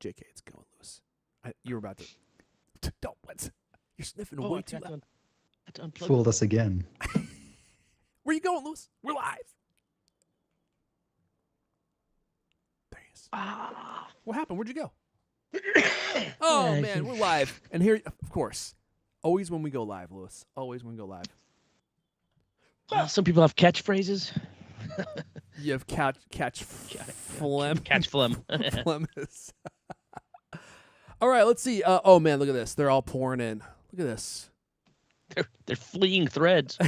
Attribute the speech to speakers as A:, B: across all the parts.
A: JK, it's going, Lewis. You were about to. Don't. What? You're sniffing way too loud.
B: Fooled us again.
A: Where you going, Lewis? We're live. There he is. What happened? Where'd you go? Oh, man, we're live. And here, of course, always when we go live, Lewis. Always when we go live.
C: Some people have catchphrases.
A: You have catch phlegm.
C: Catch phlegm.
A: Phlegm is. All right, let's see. Oh, man, look at this. They're all pouring in. Look at this.
C: They're fleeing threads.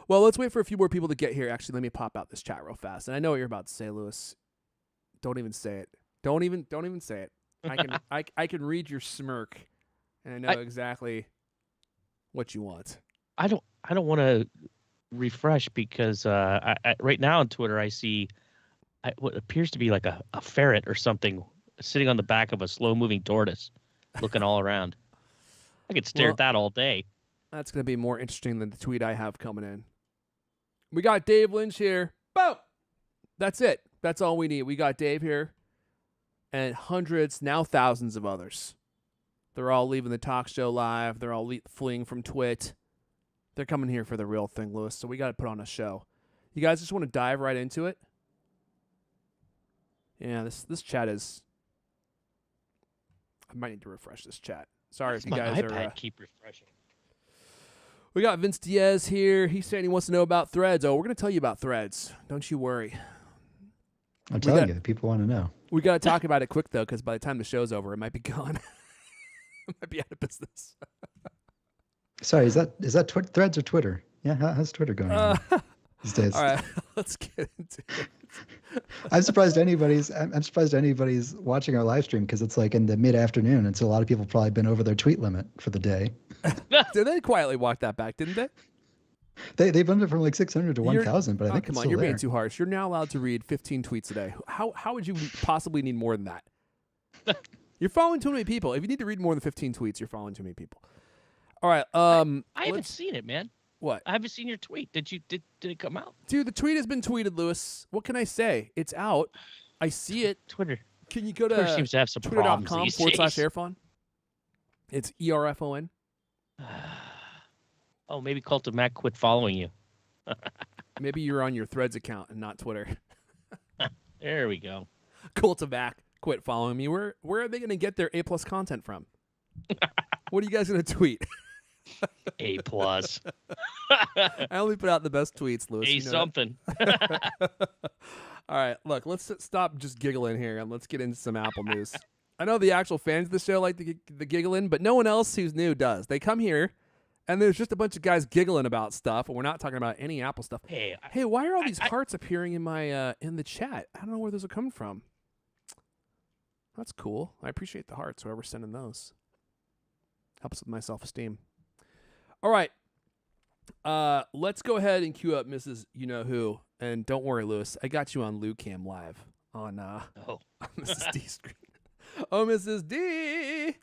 A: Well, let's wait for a few more people to get here. Actually, let me pop out this chat real fast. And I know what you're about to say, Lewis. Don't even say it. Don't even say it. I can read your smirk, and I know exactly what you want.
C: I don't want to refresh because I right now on Twitter I see what appears to be like a ferret or something sitting on the back of a slow-moving tortoise, looking all around. I could stare at that all day.
A: That's going to be more interesting than the tweet I have coming in. We got Dave Lynch here. Boom! That's it. That's all we need. We got Dave here and hundreds, now thousands of others. They're all leaving the talk show live. They're all fleeing from Twit. They're coming here for the real thing, Lewis, so we got to put on a show. You guys just want to dive right into it? Yeah, this chat is... I might need to refresh this chat. Sorry if you guys are...
C: keep refreshing.
A: We got Vince Diaz here. He's saying he wants to know about threads. Oh, we're going to tell you about threads. Don't you worry.
B: I'm telling you, people want to know.
A: We got to talk about it quick, though, because by the time the show's over, it might be gone. It might be out of business.
B: Sorry, is that Threads or Twitter? Yeah, how's Twitter going these days?
A: All right, let's get into it.
B: I'm surprised anybody's watching our live stream because it's like in the mid-afternoon, and so a lot of people probably been over their tweet limit for the day.
A: Did they quietly walk that back? Didn't they?
B: They bumped it from like 600 to 1,000, but I think
A: come
B: it's
A: on,
B: still
A: you're
B: there.
A: being too harsh. You're now allowed to read 15 tweets a day. How would you possibly need more than that? You're following too many people. If you need to read more than 15 tweets, you're following too many people. All right.
C: I haven't seen it, man.
A: What?
C: I haven't seen your tweet. Did it come out?
A: Dude, the tweet has been tweeted, Lewis. What can I say? It's out. I see it.
C: Twitter.
A: Can you go to
C: Twitter seems to have some problems these days.
A: twitter.com/airfon? It's ERFON.
C: Oh, maybe Cult of Mac quit following you.
A: Maybe you're on your Threads account and not Twitter.
C: There we go.
A: Cult of Mac quit following me. Where are they going to get their A+ content from? What are you guys going to tweet?
C: A+.
A: I only put out the best tweets, Lewis.
C: A something.
A: All right, look, let's stop just giggling here and let's get into some Apple news. I know the actual fans of the show like the giggling, but no one else who's new does. They come here, and there's just a bunch of guys giggling about stuff, and we're not talking about any Apple stuff.
C: Hey,
A: why are all these hearts appearing in my in the chat? I don't know where those are coming from. That's cool. I appreciate the hearts, whoever's sending those. Helps with my self-esteem. All right. Let's go ahead and queue up Mrs. You-Know-Who. And don't worry, Lewis. I got you on Lou Cam Live on Mrs. D screen. Oh, Mrs. D.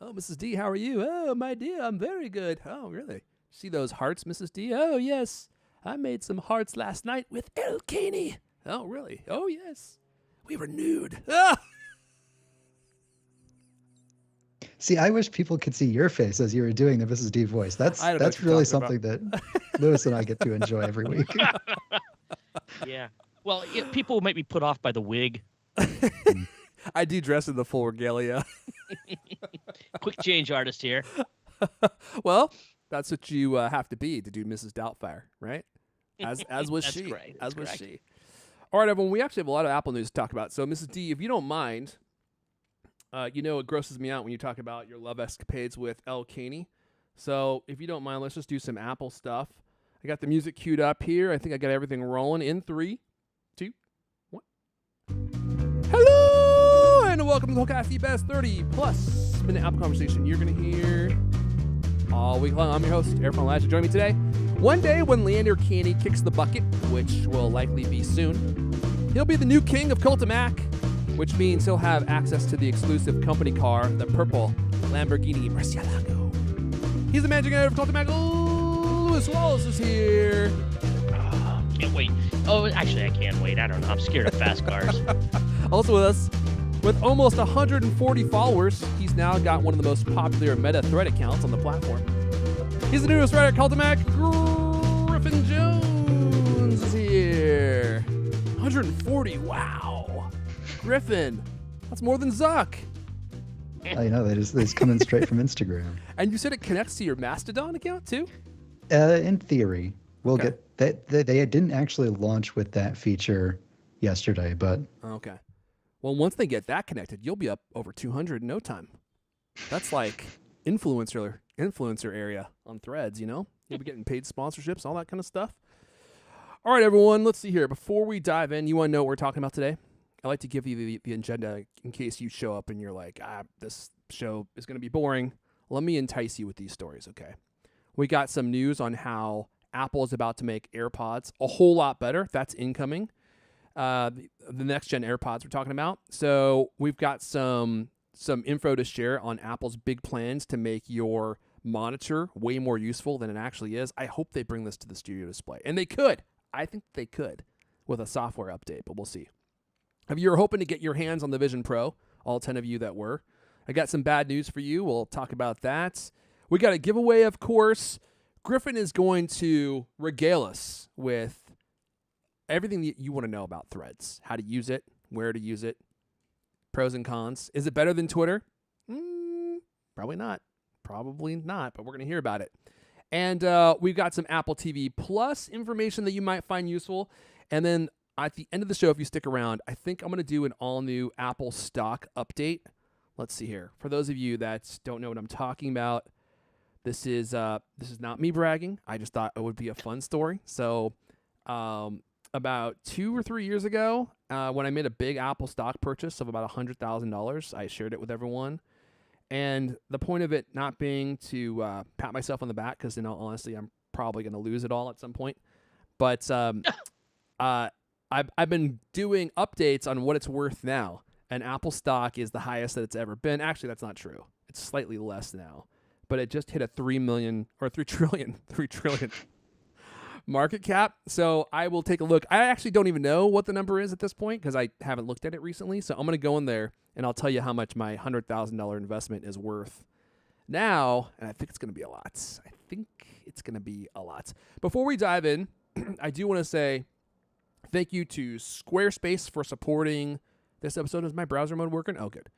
A: Oh, Mrs. D, how are you? Oh, my dear, I'm very good. Oh, really? See those hearts, Mrs. D? Oh, yes. I made some hearts last night with El Caney. Oh, really? Oh, yes. We were nude. Ah!
B: See, I wish people could see your face as you were doing the Mrs. D voice. That's really something that Lewis and I get to enjoy every week.
C: Yeah. Well, people might be put off by the wig.
A: I do dress in the full regalia.
C: Quick change artist here.
A: Well, that's what you have to be to do Mrs. Doubtfire, right? As was
C: That's
A: she.
C: correct.
A: As was
C: correct.
A: she. All right, everyone. We actually have a lot of Apple news to talk about. So, Mrs. D, if you don't mind, it grosses me out when you talk about your love escapades with El Caney. So, if you don't mind, let's just do some Apple stuff. I got the music queued up here. I think I got everything rolling in 3, 2, 1. Hello, and welcome to the CultCast, the best 30-plus minute Apple conversation you're going to hear all week long. I'm your host, AirPods A LOT. Join me today. One day when Leander Caney kicks the bucket, which will likely be soon, he'll be the new king of Cult of Mac, which means he'll have access to the exclusive company car, the purple Lamborghini Murcielago. He's the managing editor of Cult of Mac. Lewis Wallace is here.
C: Can't wait. Oh, actually, I can't wait. I don't know. I'm scared of fast cars.
A: Also with us, with almost 140 followers, he's now got one of the most popular meta thread accounts on the platform. He's the newest writer at CultCast. Griffin Jones is here. 140, wow. Griffin, that's more than Zuck.
B: I know, they just come in straight from Instagram.
A: And you said it connects to your Mastodon account too?
B: In theory, we'll
A: Okay.
B: get that. They didn't actually launch with that feature yesterday, but
A: Okay. Well, once they get that connected, you'll be up over 200 in no time. That's like influencer area on Threads, you know? You'll be getting paid sponsorships, all that kind of stuff. All right, everyone, let's see here. Before we dive in, you want to know what we're talking about today? I like to give you the agenda in case you show up and you're like, this show is going to be boring. Let me entice you with these stories, okay? We got some news on how Apple is about to make AirPods a whole lot better. That's incoming. The next gen AirPods we're talking about. So we've got some info to share on Apple's big plans to make your monitor way more useful than it actually is. I hope they bring this to the studio display. And they could. I think they could with a software update, but we'll see. If you're hoping to get your hands on the Vision Pro, all 10 of you that were, I got some bad news for you. We'll talk about that. We got a giveaway, of course. Griffin is going to regale us with everything that you want to know about Threads, how to use it, where to use it, pros and cons. Is it better than Twitter? Probably not. Probably not, but we're going to hear about it. And we've got some Apple TV Plus information that you might find useful. And then at the end of the show, if you stick around, I think I'm going to do an all-new Apple stock update. Let's see here. For those of you that don't know what I'm talking about, this is not me bragging. I just thought it would be a fun story. So about 2 or 3 years ago, when I made a big Apple stock purchase of about $100,000, I shared it with everyone. And the point of it not being to pat myself on the back, because in all honesty, I'm probably going to lose it all at some point. But I've been doing updates on what it's worth now. And Apple stock is the highest that it's ever been. Actually, that's not true. It's slightly less now. But it just hit a 3 trillion market cap. So I will take a look. I actually don't even know what the number is at this point because I haven't looked at it recently. So I'm going to go in there and I'll tell you how much my $100,000 investment is worth now. And I think it's going to be a lot. Before we dive in, I do want to say thank you to Squarespace for supporting this episode. Is my browser mode working? Oh, good.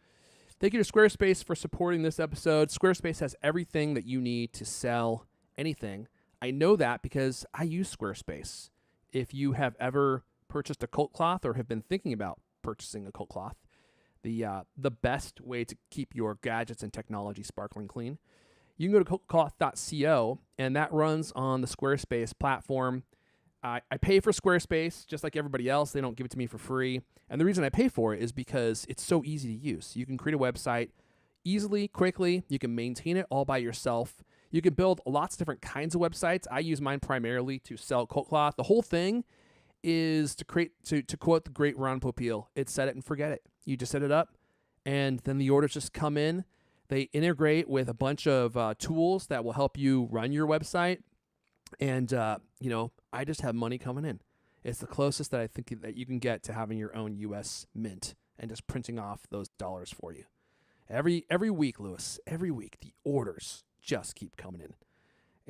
A: Thank you to Squarespace for supporting this episode. Squarespace has everything that you need to sell anything. I know that because I use Squarespace. If you have ever purchased a Cult Cloth or have been thinking about purchasing a Cult Cloth, the best way to keep your gadgets and technology sparkling clean, you can go to cultcloth.co, and that runs on the Squarespace platform. I pay for Squarespace just like everybody else. They don't give it to me for free. And the reason I pay for it is because it's so easy to use. You can create a website easily, quickly. You can maintain it all by yourself. You can build lots of different kinds of websites. I use mine primarily to sell Cult Cloth. The whole thing is to quote the great Ron Popeil, it's set it and forget it. You just set it up, and then the orders just come in. They integrate with a bunch of tools that will help you run your website. And, I just have money coming in. It's the closest that I think that you can get to having your own U.S. mint and just printing off those dollars for you. Every week, Lewis, every week, the orders just keep coming in.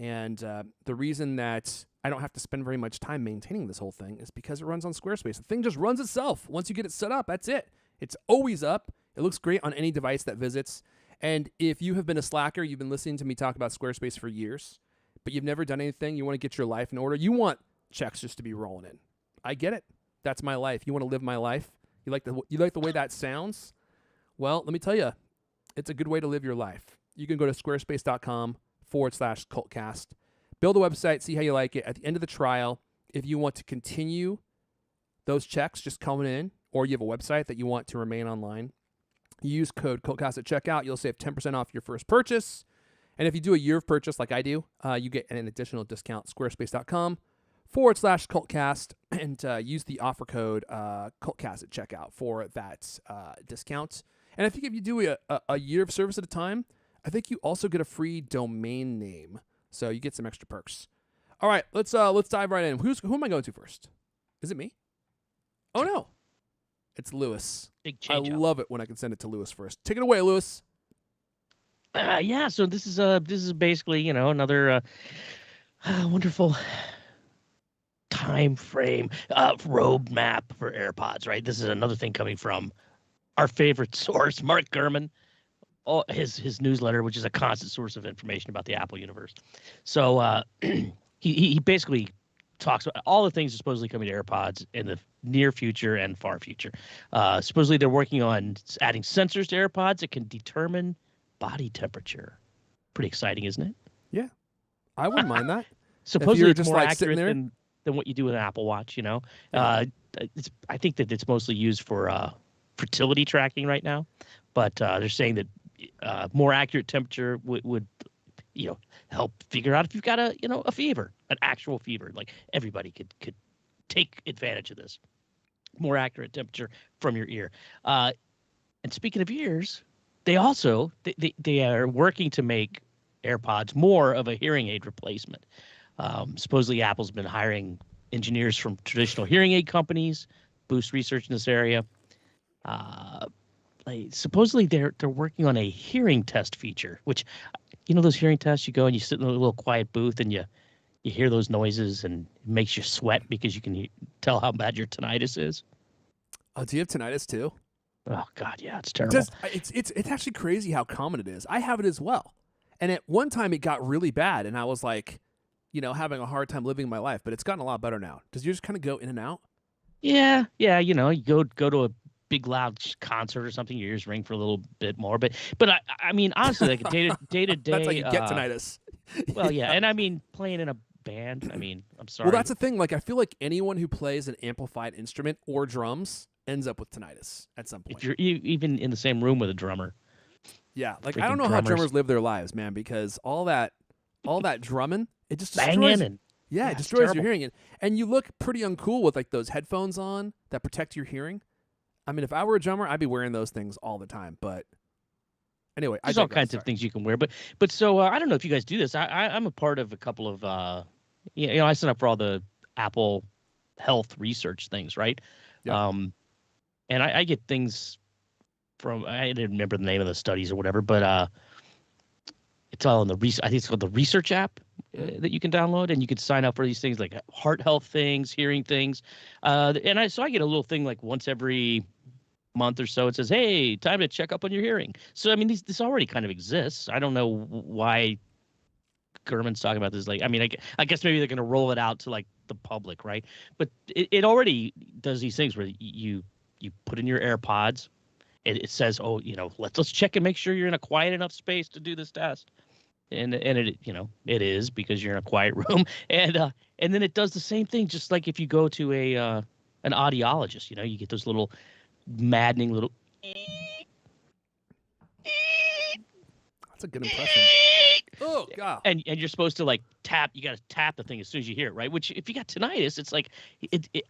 A: And the reason that I don't have to spend very much time maintaining this whole thing is because it runs on Squarespace. The thing just runs itself. Once you get it set up, that's it. It's always up. It looks great on any device that visits. And if you have been a slacker, you've been listening to me talk about Squarespace for years, but you've never done anything, you want to get your life in order, you want checks just to be rolling in. I get it. That's my life. You want to live my life? You like the way that sounds? Well, let me tell you, it's a good way to live your life. You can go to squarespace.com/cultcast, build a website, see how you like it. At the end of the trial, if you want to continue those checks just coming in, or you have a website that you want to remain online, you use code CultCast at checkout. You'll save 10% off your first purchase. And if you do a year of purchase like I do, you get an additional discount, squarespace.com/cultcast, and use the offer code CultCast at checkout for that discount. And I think if you do a year of service at a time, I think you also get a free domain name. So you get some extra perks. All right, let's dive right in. Who am I going to first? Is it me? Oh no, it's Lewis.
C: Big
A: I
C: change up.
A: love it when I can send it to Lewis first. Take it away, Lewis.
C: Yeah, so this is basically, another wonderful time frame roadmap for AirPods, right? This is another thing coming from our favorite source, Mark Gurman, his newsletter, which is a constant source of information about the Apple universe. So he basically talks about all the things supposedly coming to AirPods in the near future and far future. Supposedly they're working on adding sensors to AirPods that can determine body temperature. Pretty exciting, isn't it?
A: Yeah, I wouldn't mind that.
C: Supposedly
A: you're
C: it's
A: just,
C: more
A: like, sitting
C: accurate
A: there?
C: than what you do with an Apple Watch,
A: Yeah.
C: I think that it's mostly used for fertility tracking right now, but they're saying that more accurate temperature would help figure out if you've got a fever, an actual fever. Like everybody could take advantage of this. More accurate temperature from your ear. And speaking of ears, they also they are working to make AirPods more of a hearing aid replacement. Supposedly, Apple's been hiring engineers from traditional hearing aid companies, boost research in this area. Supposedly, they're working on a hearing test feature, which, those hearing tests, you go and you sit in a little quiet booth and you hear those noises and it makes you sweat because you can tell how bad your tinnitus is.
A: Oh, do you have tinnitus too?
C: Oh God, yeah, it's terrible.
A: It's actually crazy how common it is. I have it as well. And at one time it got really bad and I was like, having a hard time living my life, but it's gotten a lot better now. Does yours kind of go in and out?
C: Yeah, you go to a big loud concert or something, your ears ring for a little bit more. But I mean, honestly, like day to day.
A: That's how you get tinnitus.
C: Well, yeah, and I mean, playing in a band. I mean, I'm sorry.
A: Well, that's the thing. Like, I feel like anyone who plays an amplified instrument or drums ends up with tinnitus at some point.
C: If you're even in the same room with a drummer.
A: Yeah, like
C: Freaking
A: I don't know how
C: drummers.
A: drummers live their lives, man, because all that drumming, it just
C: Banging
A: destroys.
C: and
A: Yeah, it
C: it's
A: destroys your
C: terrible.
A: hearing, and you look pretty uncool with like those headphones on that protect your hearing. I mean, if I were a drummer, I'd be wearing those things all the time. But anyway,
C: There's all kinds of things you can wear, but so I don't know if you guys do this. I'm a part of a couple of I sign up for all the Apple health research things, right?
A: Yeah.
C: And I get things from, I didn't remember the name of the studies or whatever, but it's all in the I think it's called the research app that you can download, and you can sign up for these things like heart health things, hearing things, and so I get a little thing like once every month or so. It says, "Hey, time to check up on your hearing." So I mean, this already kind of exists. I don't know why Gurman's talking about this. Like, I mean, I guess maybe they're going to roll it out to like the public, right? But it already does these things where you put in your AirPods. It says, "Oh, let's check and make sure you're in a quiet enough space to do this test." And it it is, because you're in a quiet room, and then it does the same thing, just like if you go to an audiologist, you get those little maddening little.
A: That's a good impression. Oh God!
C: And you're supposed to like tap. You got to tap the thing as soon as you hear it, right? Which, if you got tinnitus, it's like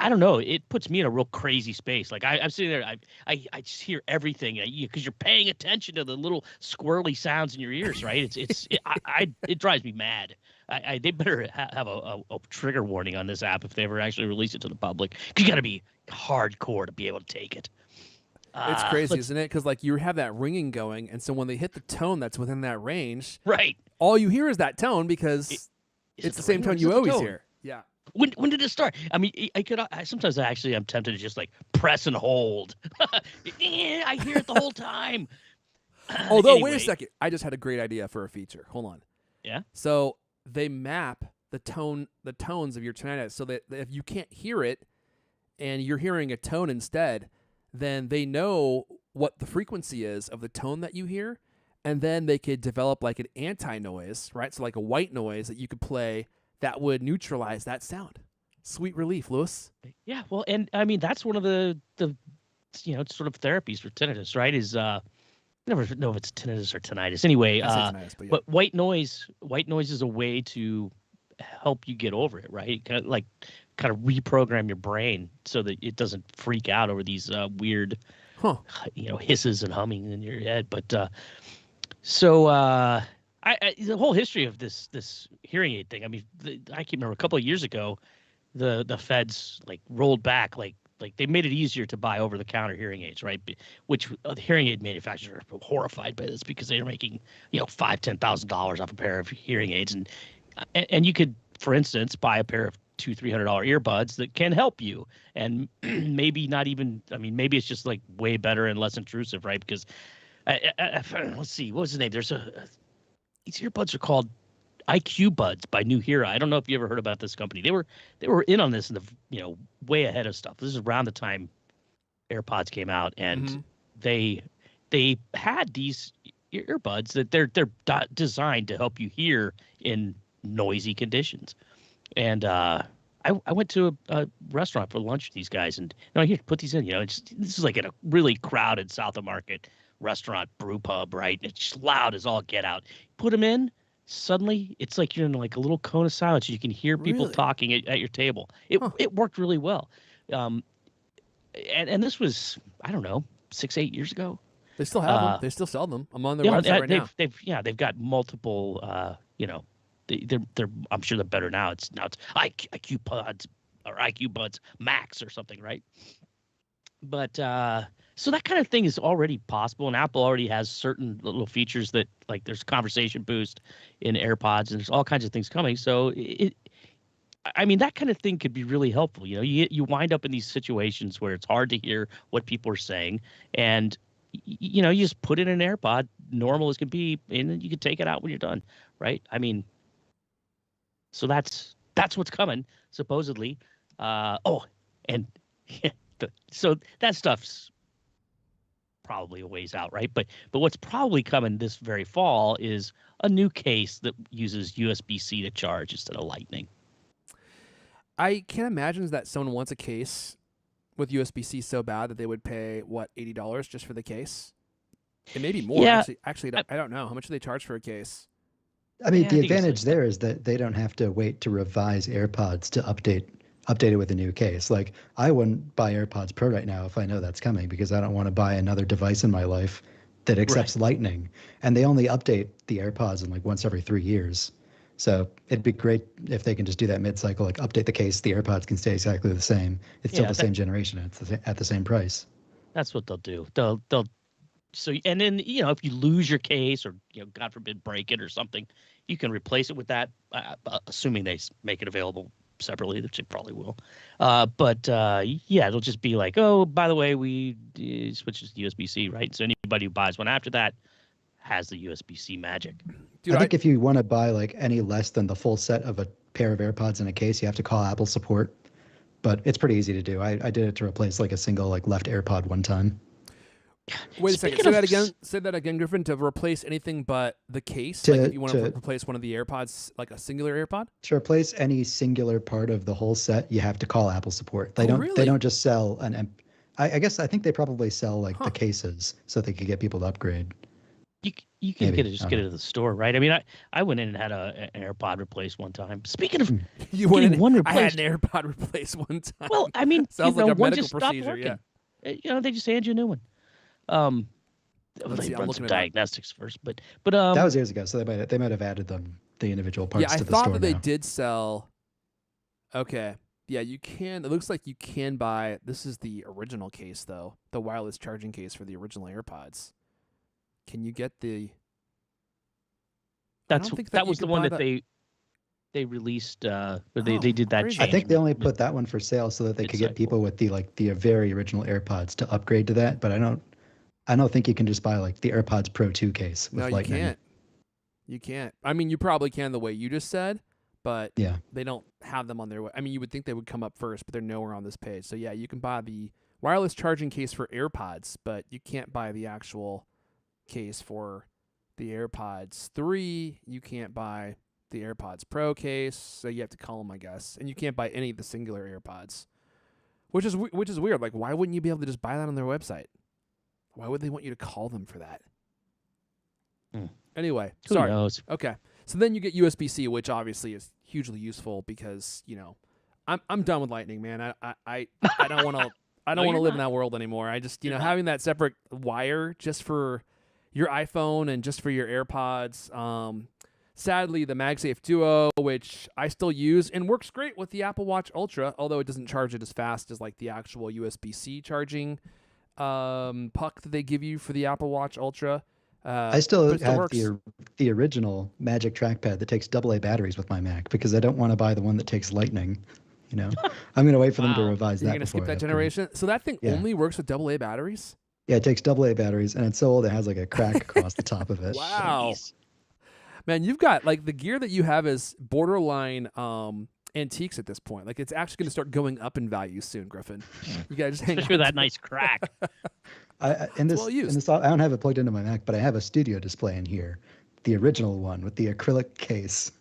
C: I don't know. It puts me in a real crazy space. Like I'm sitting there, I just hear everything because you're paying attention to the little squirrely sounds in your ears, right? It drives me mad. They better have a trigger warning on this app if they ever actually release it to the public. 'Cause you got to be hardcore to be able to take it.
A: It's crazy, isn't it? Because like you have that ringing going, and so when they hit the tone that's within that range,
C: right,
A: all you hear is that tone because it's the same tone you always hear. Yeah.
C: When did it start? I mean, sometimes I'm tempted to just like press and hold. I hear it the whole time.
A: Although,
C: anyway.
A: wait a second, I just had a great idea for a feature. Hold on.
C: Yeah.
A: So they map the tones of your tinnitus, so that if you can't hear it, and you're hearing a tone instead, then they know what the frequency is of the tone that you hear, and then they could develop like an anti-noise, right? So like a white noise that you could play that would neutralize that sound. Sweet relief, Lewis.
C: Yeah, well, and I mean that's one of the sort of therapies for tinnitus, right? Is I never know if it's tinnitus or tinnitus. Anyway,
A: I say tinnitus, but yeah.
C: but white noise is a way to help you get over it, right? Kind of reprogram your brain so that it doesn't freak out over these weird, hisses and humming in your head. But the whole history of this hearing aid thing. I mean, I can remember a couple of years ago, the feds like rolled back like they made it easier to buy over the counter hearing aids, right? Which the hearing aid manufacturers are horrified by this because they're making $5,000-$10,000 off a pair of hearing aids, and you could, for instance, buy a pair of $200-$300 earbuds that can help you, and maybe not even. I mean, maybe it's just like way better and less intrusive, right? Because let's see, what was the name? These earbuds are called IQ Buds by New Hera. I don't know if you ever heard about this company. They were in on this in the way ahead of stuff. This is around the time AirPods came out, and they had these earbuds that they're designed to help you hear in noisy conditions. And I went to a restaurant for lunch with these guys, and here, put these in. This is like in a really crowded South of Market restaurant brew pub, right? It's just loud as all get out. Put them in. Suddenly, it's like you're in like a little cone of silence. You can hear people talking at your table. It worked really well. And this was, I don't know, 6-8 years ago.
A: They still have them. They still sell them. I'm on their website right now.
C: They've got multiple. They're I'm sure they're better now. It's IQ Pods or IQ Buds Max or something, right? But so that kind of thing is already possible, and Apple already has certain little features that, like, there's conversation boost in AirPods, and there's all kinds of things coming. So that kind of thing could be really helpful. You wind up in these situations where it's hard to hear what people are saying, and you just put in an AirPod, normal as can be, and then you can take it out when you're done, right? I mean, so that's what's coming supposedly. So that stuff's probably a ways out, right? But what's probably coming this very fall is a new case that uses USB-C to charge instead of Lightning.
A: I can't imagine that someone wants a case with USB-C so bad that they would pay $80 just for the case. It may be more.
C: Yeah,
A: actually, I don't know how much do they charge for a case.
B: I mean, the advantage there is that they don't have to wait to revise AirPods to update it with a new case. Like, I wouldn't buy AirPods Pro right now if I know that's coming, because I don't want to buy another device in my life that accepts Lightning. And they only update the AirPods in like once every 3 years. So it'd be great if they can just do that mid-cycle, like update the case, the AirPods can stay exactly the same. It's still the same generation. It's at the same price.
C: That's what they'll do. They'll so, and then, if you lose your case or, God forbid, break it or something, you can replace it with that, assuming they make it available separately, which they probably will. It'll just be like, oh, by the way, we switches to USB-C, right? So anybody who buys one after that has the USB-C magic.
B: Dude, I think if you want to buy like any less than the full set of a pair of AirPods in a case, you have to call Apple support. But it's pretty easy to do. I did it to replace like a single like left AirPod one time.
A: Wait a second. Say that again, Griffin. To replace anything but the case, if you want to replace one of the AirPods, like a singular AirPod.
B: To replace any singular part of the whole set, you have to call Apple support. They don't.
A: Really?
B: They don't just sell an. I think they probably sell like the cases so they could get people to upgrade.
C: You can get it at the store, right? I mean, I went in and had an AirPod replaced one time. Speaking of,
A: you went in, I had an AirPod replaced one time.
C: Well, I mean,
A: sounds like a
C: one
A: medical
C: just stopped
A: procedure.
C: working. They just hand you a new one. They run some diagnostics first, but
B: that was years ago, so they might have added the individual parts to the store.
A: Yeah, I thought that they
B: now.
A: did sell. Okay, yeah, you can. It looks like you can buy. This is the original case, though, the wireless charging case for the original AirPods. Can you get the?
C: That was the one that they released. They did that change.
B: I think they only put that one for sale so that they could get people with the very original AirPods to upgrade to that. But I don't think you can just buy like the AirPods Pro 2 case with Lightning.
A: You can't. You can't. I mean, you probably can the way you just said, but they don't have them on their way. I mean, you would think they would come up first, but they're nowhere on this page. So yeah, you can buy the wireless charging case for AirPods, but you can't buy the actual case for the AirPods 3. You can't buy the AirPods Pro case, so you have to call them, I guess. And you can't buy any of the singular AirPods, which is weird. Like, why wouldn't you be able to just buy that on their website? Why would they want you to call them for that? Anyway,
C: Who
A: sorry.
C: knows?
A: Okay, so then you get USB-C, which obviously is hugely useful because I'm done with Lightning, man. I don't want to. I don't want to live in that world anymore. I just having that separate wire just for your iPhone and just for your AirPods Sadly, the MagSafe Duo, which I still use and works great with the Apple Watch Ultra, although it doesn't charge it as fast as like the actual USB-C charging puck that they give you for the Apple Watch Ultra.
B: I still have
A: works.
B: the original Magic Trackpad that takes AA batteries with my Mac because I don't want to buy the one that takes Lightning. You know, I'm going to wait for them to revise that.
A: You're going to skip that generation? So that thing only works with AA batteries?
B: Yeah, it takes AA batteries, and it's so old it has like a crack across the top of it.
A: Wow. Man, you've got like the gear that you have is borderline antiques at this point. Like it's actually going to start going up in value soon, Griffin. You got to just hang
C: Especially with that nice crack.
B: I don't have it plugged into my Mac, but I have a studio display in here, the original one with the acrylic case,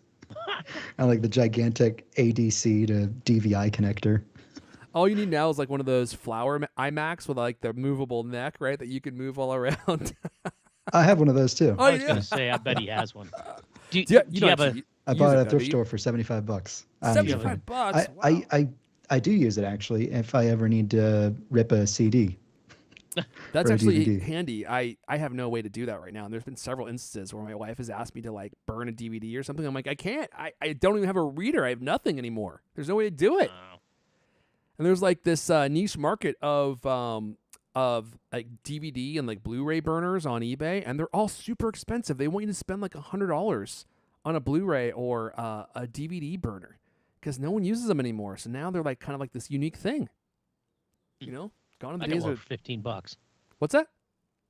B: and like the gigantic ADC to DVI connector.
A: All you need now is like one of those flower iMacs with like the movable neck, right? That you can move all around.
B: I have one of those too.
C: I was going to say, I bet he has one. Do you have a?
B: I bought it at a thrift store for $75.
A: $75. Wow.
B: I do use it actually if I ever need to rip a CD.
A: That's actually handy. I have no way to do that right now. And there's been several instances where my wife has asked me to like burn a DVD or something. I'm like, I can't. I don't even have a reader. I have nothing anymore. There's no way to do it. And there's like this niche market of like DVD and like Blu-ray burners on eBay, and they're all super expensive. They want you to spend like $100 on a Blu-ray or a DVD burner because no one uses them anymore. So now they're like kind of like this unique thing. You know, gone in the days of
C: $15.
A: What's that?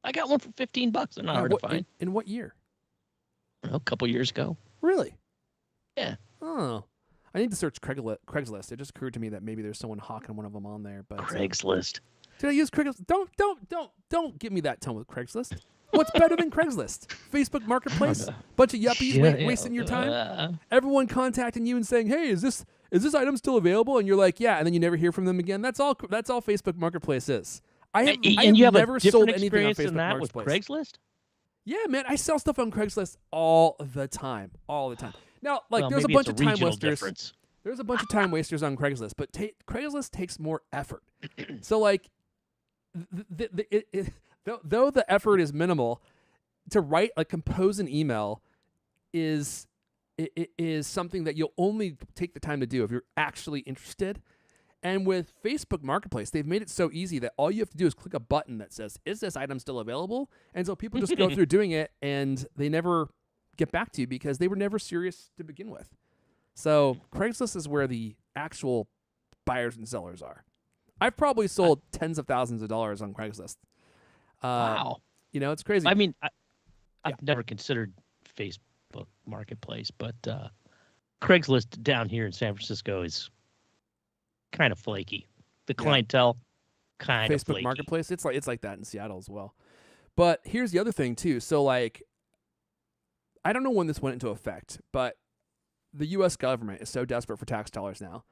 C: I got one for $15. They're not hard to find.
A: In what year?
C: A couple years ago.
A: Really?
C: Yeah.
A: Oh. I need to search Craigslist. It just occurred to me that maybe there's someone hawking one of them on there. But
C: Craigslist.
A: Did I use Craigslist? Don't give me that tone with Craigslist. What's better than Craigslist? Facebook Marketplace? Bunch of yuppies wasting your time. Everyone contacting you and saying, "Hey, is this item still available?" And you're like, "Yeah," and then you never hear from them again. That's all Facebook Marketplace is. I have never sold anything on Facebook Marketplace.
C: With Craigslist?
A: Yeah, man, I sell stuff on Craigslist all the time. Now, like, there's a bunch of time wasters. There's a bunch of time wasters on Craigslist, but Craigslist takes more effort. So, like, though the effort is minimal, to compose an email is something that you'll only take the time to do if you're actually interested. And with Facebook Marketplace, they've made it so easy that all you have to do is click a button that says, "Is this item still available?" And so people just go through doing it, and they never get back to you because they were never serious to begin with. So Craigslist is where the actual buyers and sellers are. I've probably sold tens of thousands of dollars on Craigslist.
C: Wow.
A: You know, it's crazy.
C: I mean, I've never considered Facebook Marketplace, but Craigslist down here in San Francisco is kind of flaky. The clientele, kind of flaky.
A: Facebook Marketplace, it's like that in Seattle as well. But here's the other thing too. So like, I don't know when this went into effect, but the U.S. government is so desperate for tax dollars now.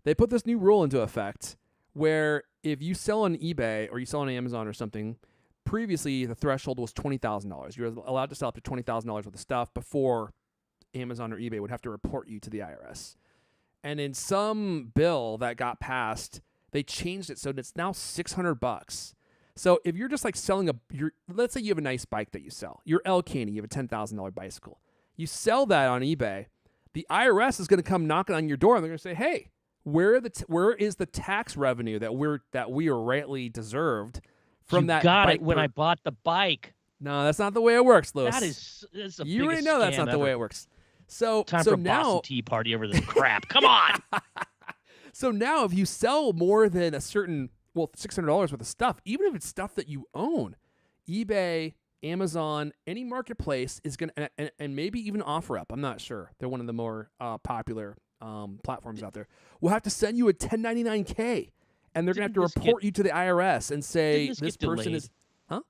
A: They put this new rule into effect where if you sell on eBay or you sell on Amazon or something, previously the threshold was $20,000. You're allowed to sell up to $20,000 worth of stuff before Amazon or eBay would have to report you to the IRS. And in some bill that got passed, they changed it so that it's now $600. So if you're just like selling let's say you have a nice bike that you sell, your El Caney, you have a $10,000 bicycle. You sell that on eBay, the IRS is going to come knocking on your door and they're going to say, "Hey, where is the tax revenue that we are rightly deserved from that?"
C: Got it when I bought the bike.
A: No, that's not the way it works, Louis.
C: That's the
A: you already know that's not the way it works. So
C: time for a Boston Tea Party over this crap. Come on.
A: So now, if you sell more than a certain $600 worth of stuff, even if it's stuff that you own, eBay, Amazon, any marketplace is going to, and maybe even OfferUp, I'm not sure. They're one of the more popular platforms out there. Will have to send you a 1099-K, and they're going to have to report you to the IRS and say this person is. Huh?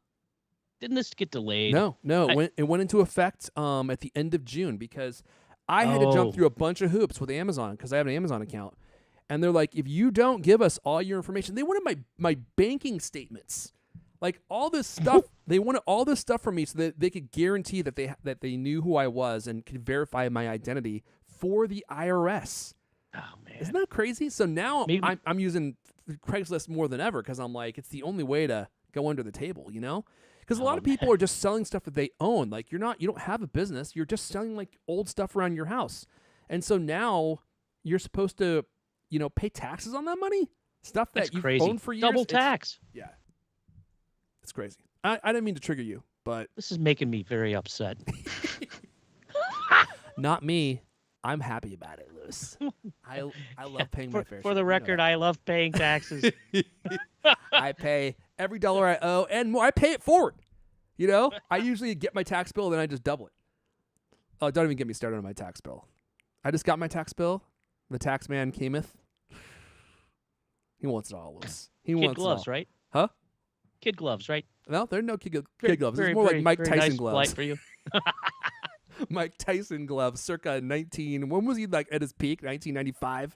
C: Didn't this get delayed?
A: No. It went into effect at the end of June because I had to jump through a bunch of hoops with Amazon because I have an Amazon account. And they're like, if you don't give us all your information, they wanted my banking statements, like all this stuff. They wanted all this stuff from me so that they could guarantee that they knew who I was and could verify my identity for the IRS.
C: Oh man,
A: isn't that crazy? So now I'm using Craigslist more than ever because I'm like, it's the only way to go under the table, you know? Because a lot of people are just selling stuff that they own. Like you don't have a business. You're just selling like old stuff around your house. And so now you're supposed to, pay taxes on that money. Stuff that you've owned for years.
C: Double tax.
A: Yeah. It's crazy. I didn't mean to trigger you, but
C: this is making me very upset.
A: Not me. I'm happy about it, Lewis. I love paying my fair share.
C: For the record, I love paying taxes.
A: I pay every dollar I owe and more. I pay it forward. I usually get my tax bill, then I just double it. Oh, don't even get me started on my tax bill. I just got my tax bill. The tax man cameth. He wants it all, Lewis. He wants
C: gloves,
A: it all.
C: Right?
A: Huh?
C: Kid gloves, right?
A: No, there are no kid gloves.
C: Very,
A: it's more like Mike
C: very
A: Tyson
C: nice
A: gloves.
C: Light for you.
A: Mike Tyson gloves, circa 19. When was he like at his peak? 1995.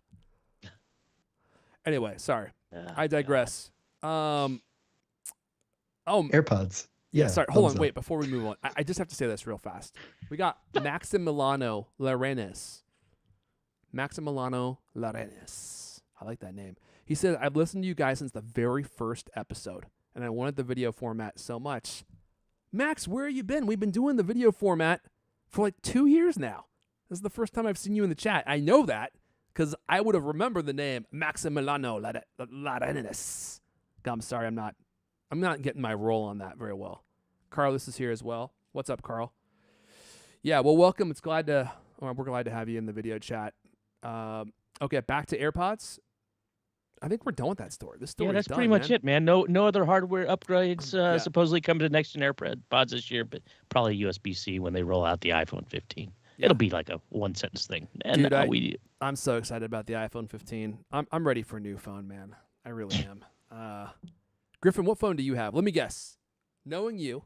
A: Anyway, sorry, I digress.
B: AirPods. Yeah.
A: Sorry. Hold on. Wait. Before we move on, I just have to say this real fast. We got Maximiliano Larenes. Maximiliano Larenes. I like that name. He said, "I've listened to you guys since the very first episode, and I wanted the video format so much." Max, where have you been? We've been doing the video format for like 2 years now. This is the first time I've seen you in the chat. I know that because I would have remembered the name Maximiliano Larenes. I'm sorry, I'm not getting my roll on that very well. Carlos is here as well. What's up, Carl? Yeah, well, welcome. We're glad to have you in the video chat. Okay, back to AirPods. I think we're done with that story. This story
C: that's
A: done,
C: pretty much it, man. No other hardware upgrades supposedly coming to next gen AirPods this year, but probably USB-C when they roll out the iPhone 15. Yeah. It'll be like a one sentence thing. And
A: dude, I'm so excited about the iPhone 15. I'm ready for a new phone, man. I really am. Griffin, what phone do you have? Let me guess. Knowing you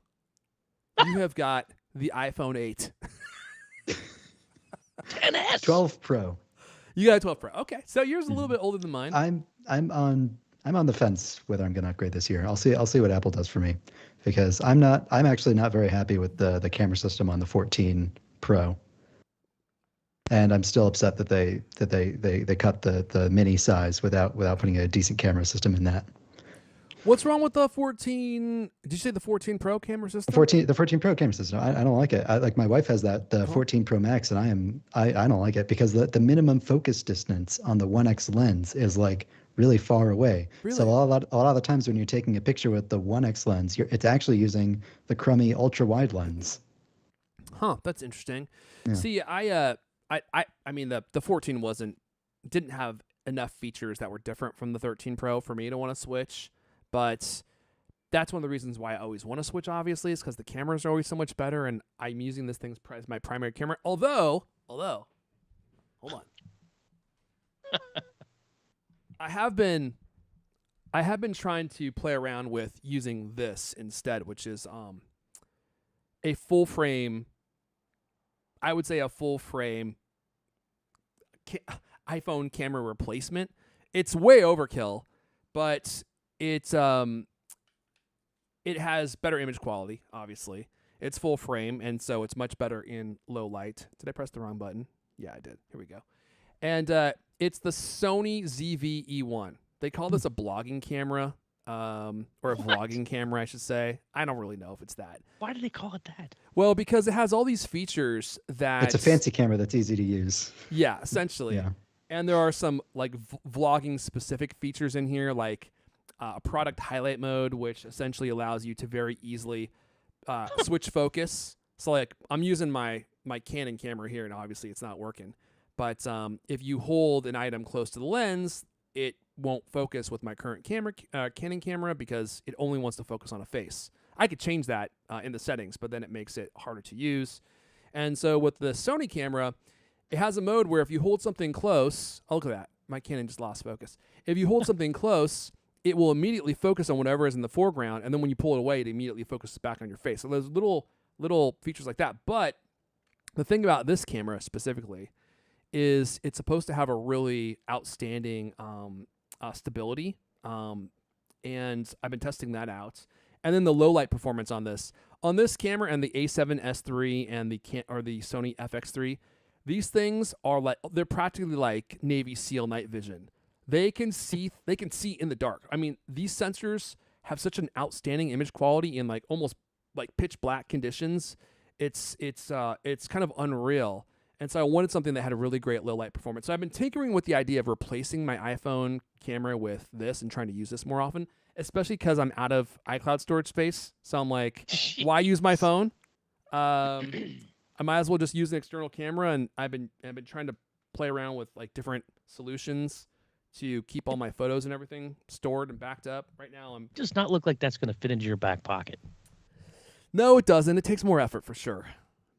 A: have got the iPhone 8.
C: 10S.
B: 12 Pro.
A: You got a 12 Pro. Okay, so yours is a little bit older than mine.
B: I'm on the fence whether I'm going to upgrade this year. I'll see what Apple does for me, because I'm actually not very happy with the camera system on the 14 Pro. And I'm still upset that they cut the mini size without putting a decent camera system in that.
A: What's wrong with the 14? Did you say the 14 Pro camera system?
B: The 14 Pro camera system. I don't like it. My wife has the 14 Pro Max, and I don't like it because the minimum focus distance on the 1x lens is like really far away.
A: Really?
B: So a lot of the times when you're taking a picture with the 1x lens, it's actually using the crummy ultra wide lens.
A: Huh, that's interesting.
B: Yeah.
A: See, I mean the 14 didn't have enough features that were different from the 13 Pro for me to want to switch. But that's one of the reasons why I always want to switch, obviously, is because the cameras are always so much better, and I'm using this thing as my primary camera. Although, hold on. I have been trying to play around with using this instead, which is a full frame. I would say a full frame iPhone camera replacement. It's way overkill, but it has better image quality, obviously. It's full frame, and so it's much better in low light. Did I press the wrong button? Yeah, I did. Here we go. And it's the Sony ZV-E1. They call this a blogging camera, or a vlogging camera, I should say. I don't really know if it's that.
C: Why do they call it that?
A: Well, because it has all these features that...
B: It's a fancy camera that's easy to use.
A: Yeah, essentially.
B: Yeah.
A: And there are some like vlogging-specific features in here, like a product highlight mode, which essentially allows you to very easily switch focus. So like I'm using my Canon camera here, and obviously it's not working. But if you hold an item close to the lens, it won't focus with my current Canon camera because it only wants to focus on a face. I could change that in the settings, but then it makes it harder to use. And so with the Sony camera, it has a mode where if you hold something close, oh, look at that. My Canon just lost focus. If you hold something close, it will immediately focus on whatever is in the foreground, and then when you pull it away, it immediately focuses back on your face. So there's little features like that. But the thing about this camera specifically is it's supposed to have a really outstanding stability, and I've been testing that out. And then the low light performance on this camera and the A7S III and the Sony FX3, these things are they're practically like Navy SEAL night vision. They can see in the dark. I mean, these sensors have such an outstanding image quality in like almost like pitch black conditions, it's kind of unreal. And so I wanted something that had a really great low light performance. So I've been tinkering with the idea of replacing my iPhone camera with this and trying to use this more often, especially because I'm out of iCloud storage space. So I'm like, why use my phone? I might as well just use an external camera. And I've been trying to play around with like different solutions to keep all my photos and everything stored and backed up. Right now I'm
C: Does not look like that's going to fit into your back pocket.
A: No, it doesn't. It takes more effort for sure.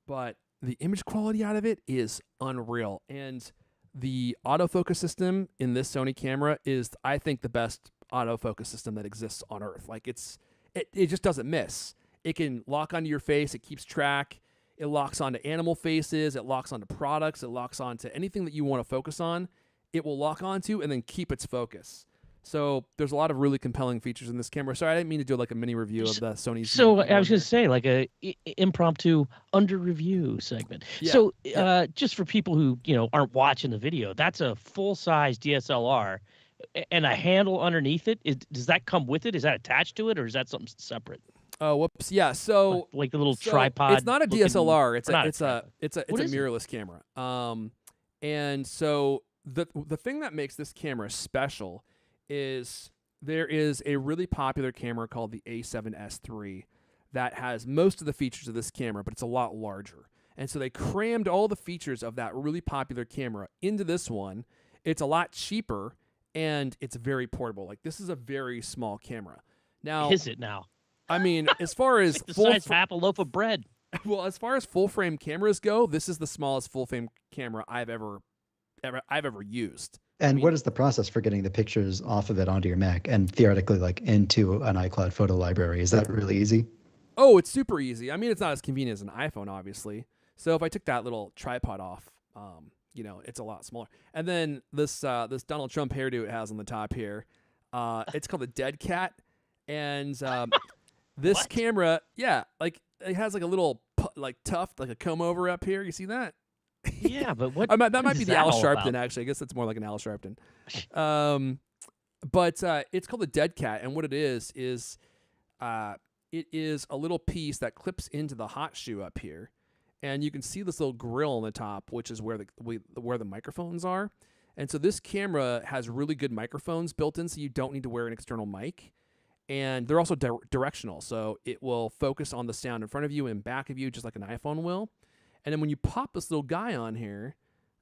A: But the image quality out of it is unreal. And the autofocus system in this Sony camera is, I think, the best autofocus system that exists on Earth. Like it just doesn't miss. It can lock onto your face. It keeps track. It locks onto animal faces. It locks onto products. It locks onto anything that you want to focus on. It will lock onto and then keep its focus. So there's a lot of really compelling features in this camera. Sorry, I didn't mean to do like a mini review of the Sony's.
C: So I was going to say like a impromptu under review segment.
A: Yeah,
C: So just for people who aren't watching the video, that's a full size DSLR, and a handle underneath it. Does that come with it? Is that attached to it, or is that something separate?
A: Oh, whoops. Yeah. So
C: like the little tripod.
A: It's not a DSLR. It's a
C: What is
A: mirrorless camera. And so the thing that makes this camera special is there is a really popular camera called the A7S III that has most of the features of this camera, but it's a lot larger. And so they crammed all the features of that really popular camera into this one. It's a lot cheaper and it's very portable. Like this is a very small camera. Now,
C: is it now?
A: I mean, as far as
C: it's like the size of half a loaf of bread.
A: Well, as far as full frame cameras go, this is the smallest full frame camera I've ever used.
B: And what is the process for getting the pictures off of it onto your Mac and theoretically like into an iCloud photo library? Is that really easy?
A: Oh, it's super easy. I mean, it's not as convenient as an iPhone, obviously. So if I took that little tripod off, it's a lot smaller. And then this Donald Trump hairdo it has on the top here, it's called the Dead Cat. And this camera, yeah, like it has like a little like tuft, like a comb over up here. You see that?
C: Yeah, but what?
A: That might be the Al Sharpton,
C: about?
A: Actually. I guess that's more like an Al Sharpton. But it's called the Dead Cat, and what it is it is a little piece that clips into the hot shoe up here, and you can see this little grill on the top, which is where the microphones are. And so this camera has really good microphones built in, so you don't need to wear an external mic. And they're also directional, so it will focus on the sound in front of you and back of you, just like an iPhone will. And then when you pop this little guy on here,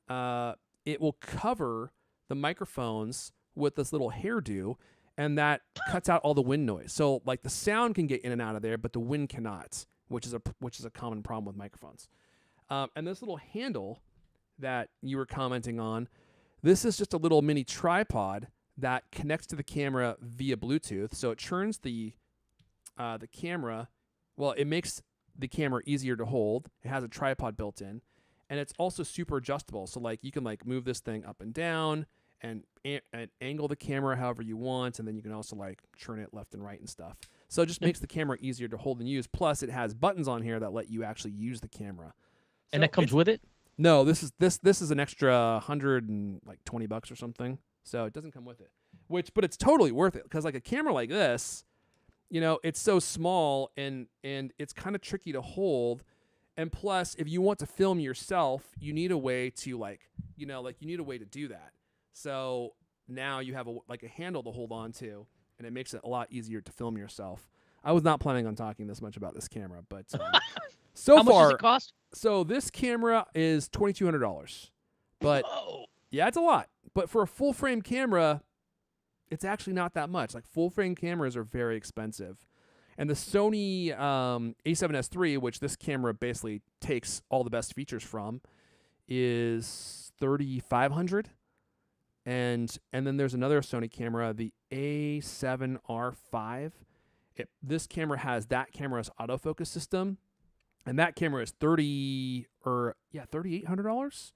A: it will cover the microphones with this little hairdo, and that cuts out all the wind noise. So like the sound can get in and out of there, but the wind cannot, which is a common problem with microphones. And this little handle that you were commenting on, this is just a little mini tripod that connects to the camera via Bluetooth. So it turns the camera, well, it makes the camera easier to hold. It has a tripod built in, and it's also super adjustable. So like you can like move this thing up and down and angle the camera however you want, and then you can also like turn it left and right and stuff. So it just makes the camera easier to hold and use. Plus, it has buttons on here that let you actually use the camera.
C: And that comes with it?
A: No, this is an extra $120 or something. So it doesn't come with it. But it's totally worth it, because like a camera like this, it's so small and it's kind of tricky to hold. And plus, if you want to film yourself, you need a way to you need a way to do that. So now you have a handle to hold on to, and it makes it a lot easier to film yourself. I was not planning on talking this much about this camera, but so
C: How
A: far,
C: much does it cost?
A: So this camera is $2,200, but yeah, it's a lot. But for a full frame camera, it's actually not that much. Like full frame cameras are very expensive. And the Sony A7S III, which this camera basically takes all the best features from, is $3,500. And then there's another Sony camera, the A7R5. This camera has that camera's autofocus system, and that camera is $3,800.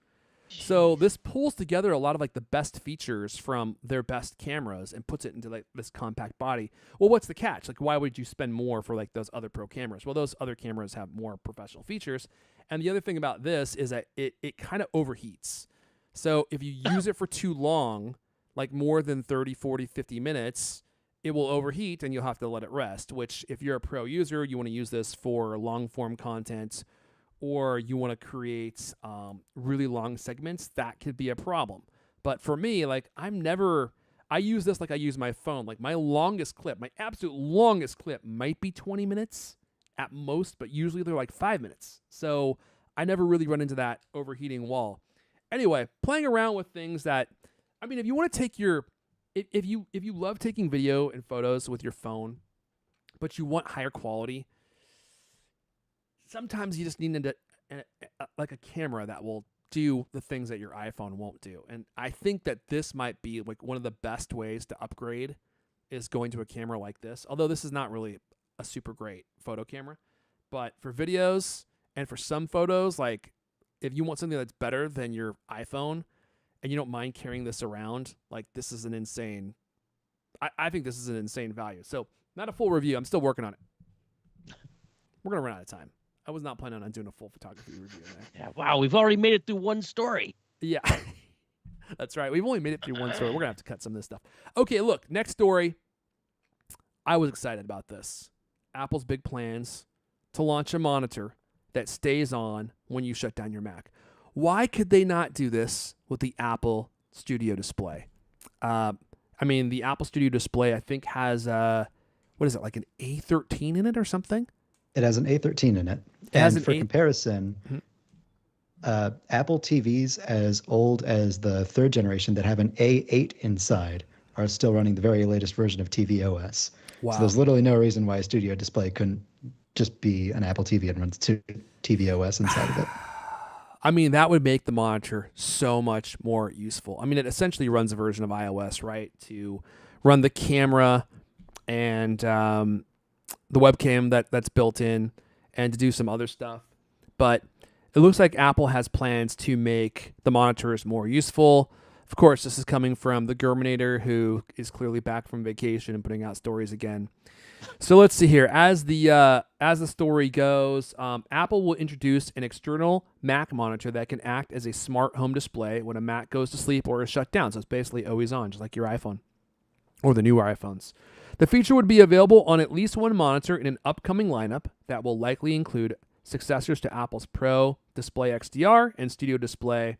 A: So this pulls together a lot of like the best features from their best cameras and puts it into like this compact body. Well, what's the catch? Like, why would you spend more for like those other pro cameras? Well, those other cameras have more professional features. And the other thing about this is that it kind of overheats. So if you use it for too long, like more than 30, 40, 50 minutes, it will overheat and you'll have to let it rest, which if you're a pro user, you want to use this for long form content or you want to create really long segments, that could be a problem. But for me, like I use this like I use my phone. Like my absolute longest clip might be 20 minutes at most, but usually they're like 5 minutes. So I never really run into that overheating wall. Anyway, playing around with things that, I mean, if you want to take if you love taking video and photos with your phone, but you want higher quality, sometimes you just need like a camera that will do the things that your iPhone won't do. And I think that this might be like one of the best ways to upgrade is going to a camera like this. Although this is not really a super great photo camera, but for videos and for some photos, like if you want something that's better than your iPhone and you don't mind carrying this around, like this is an insane, I think this is an insane value. So not a full review. I'm still working on it. We're going to run out of time. I was not planning on doing a full photography review today.
C: Yeah, wow, we've already made it through one story.
A: Yeah, that's right. We've only made it through one story. We're going to have to cut some of this stuff. Okay, look, next story. I was excited about this. Apple's big plans to launch a monitor that stays on when you shut down your Mac. Why could they not do this with the Apple Studio Display? I mean, the Apple Studio Display, I think, has, what is it, like an A13 in it or something?
B: It has an A13 in it. And for comparison, Apple TVs as old as the third generation that have an A8 inside are still running the very latest version of tvOS. Wow. So there's literally no reason why a Studio Display couldn't just be an Apple TV and runs tvOS inside of it.
A: I mean, that would make the monitor so much more useful. I mean, it essentially runs a version of iOS, right, to run the camera and the webcam that's built in and to do some other stuff. But it looks like Apple has plans to make the monitors more useful. Of course, this is coming from the Germinator, who is clearly back from vacation and putting out stories again. So let's see here. As the story goes, Apple will introduce an external Mac monitor that can act as a smart home display when a Mac goes to sleep or is shut down. So it's basically always on, just like your iPhone or the newer iPhones. The feature would be available on at least one monitor in an upcoming lineup that will likely include successors to Apple's Pro, Display XDR, and Studio Display.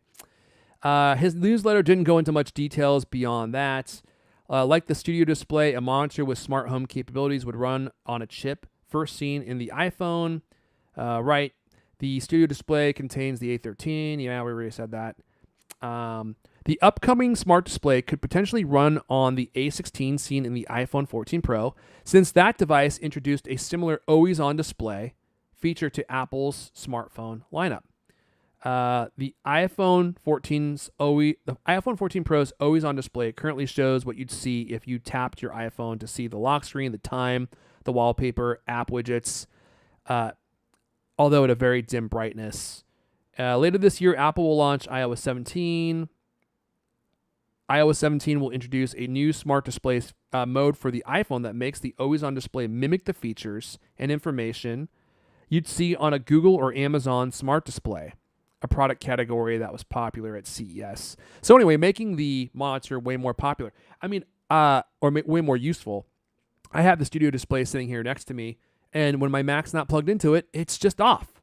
A: His newsletter didn't go into much details beyond that. Like the Studio Display, a monitor with smart home capabilities would run on a chip first seen in the iPhone. Right. The Studio Display contains the A13. Yeah, we already said that. The upcoming smart display could potentially run on the A16 seen in the iPhone 14 Pro, since that device introduced a similar always-on display feature to Apple's smartphone lineup. The iPhone 14 Pro's always-on display currently shows what you'd see if you tapped your iPhone to see the lock screen, the time, the wallpaper, app widgets, although at a very dim brightness. Later this year, Apple will launch iOS 17. iOS 17 will introduce a new smart display mode for the iPhone that makes the always-on display mimic the features and information you'd see on a Google or Amazon smart display, a product category that was popular at CES. So anyway, making the monitor way more popular. I mean, way more useful. I have the Studio Display sitting here next to me, and when my Mac's not plugged into it, it's just off.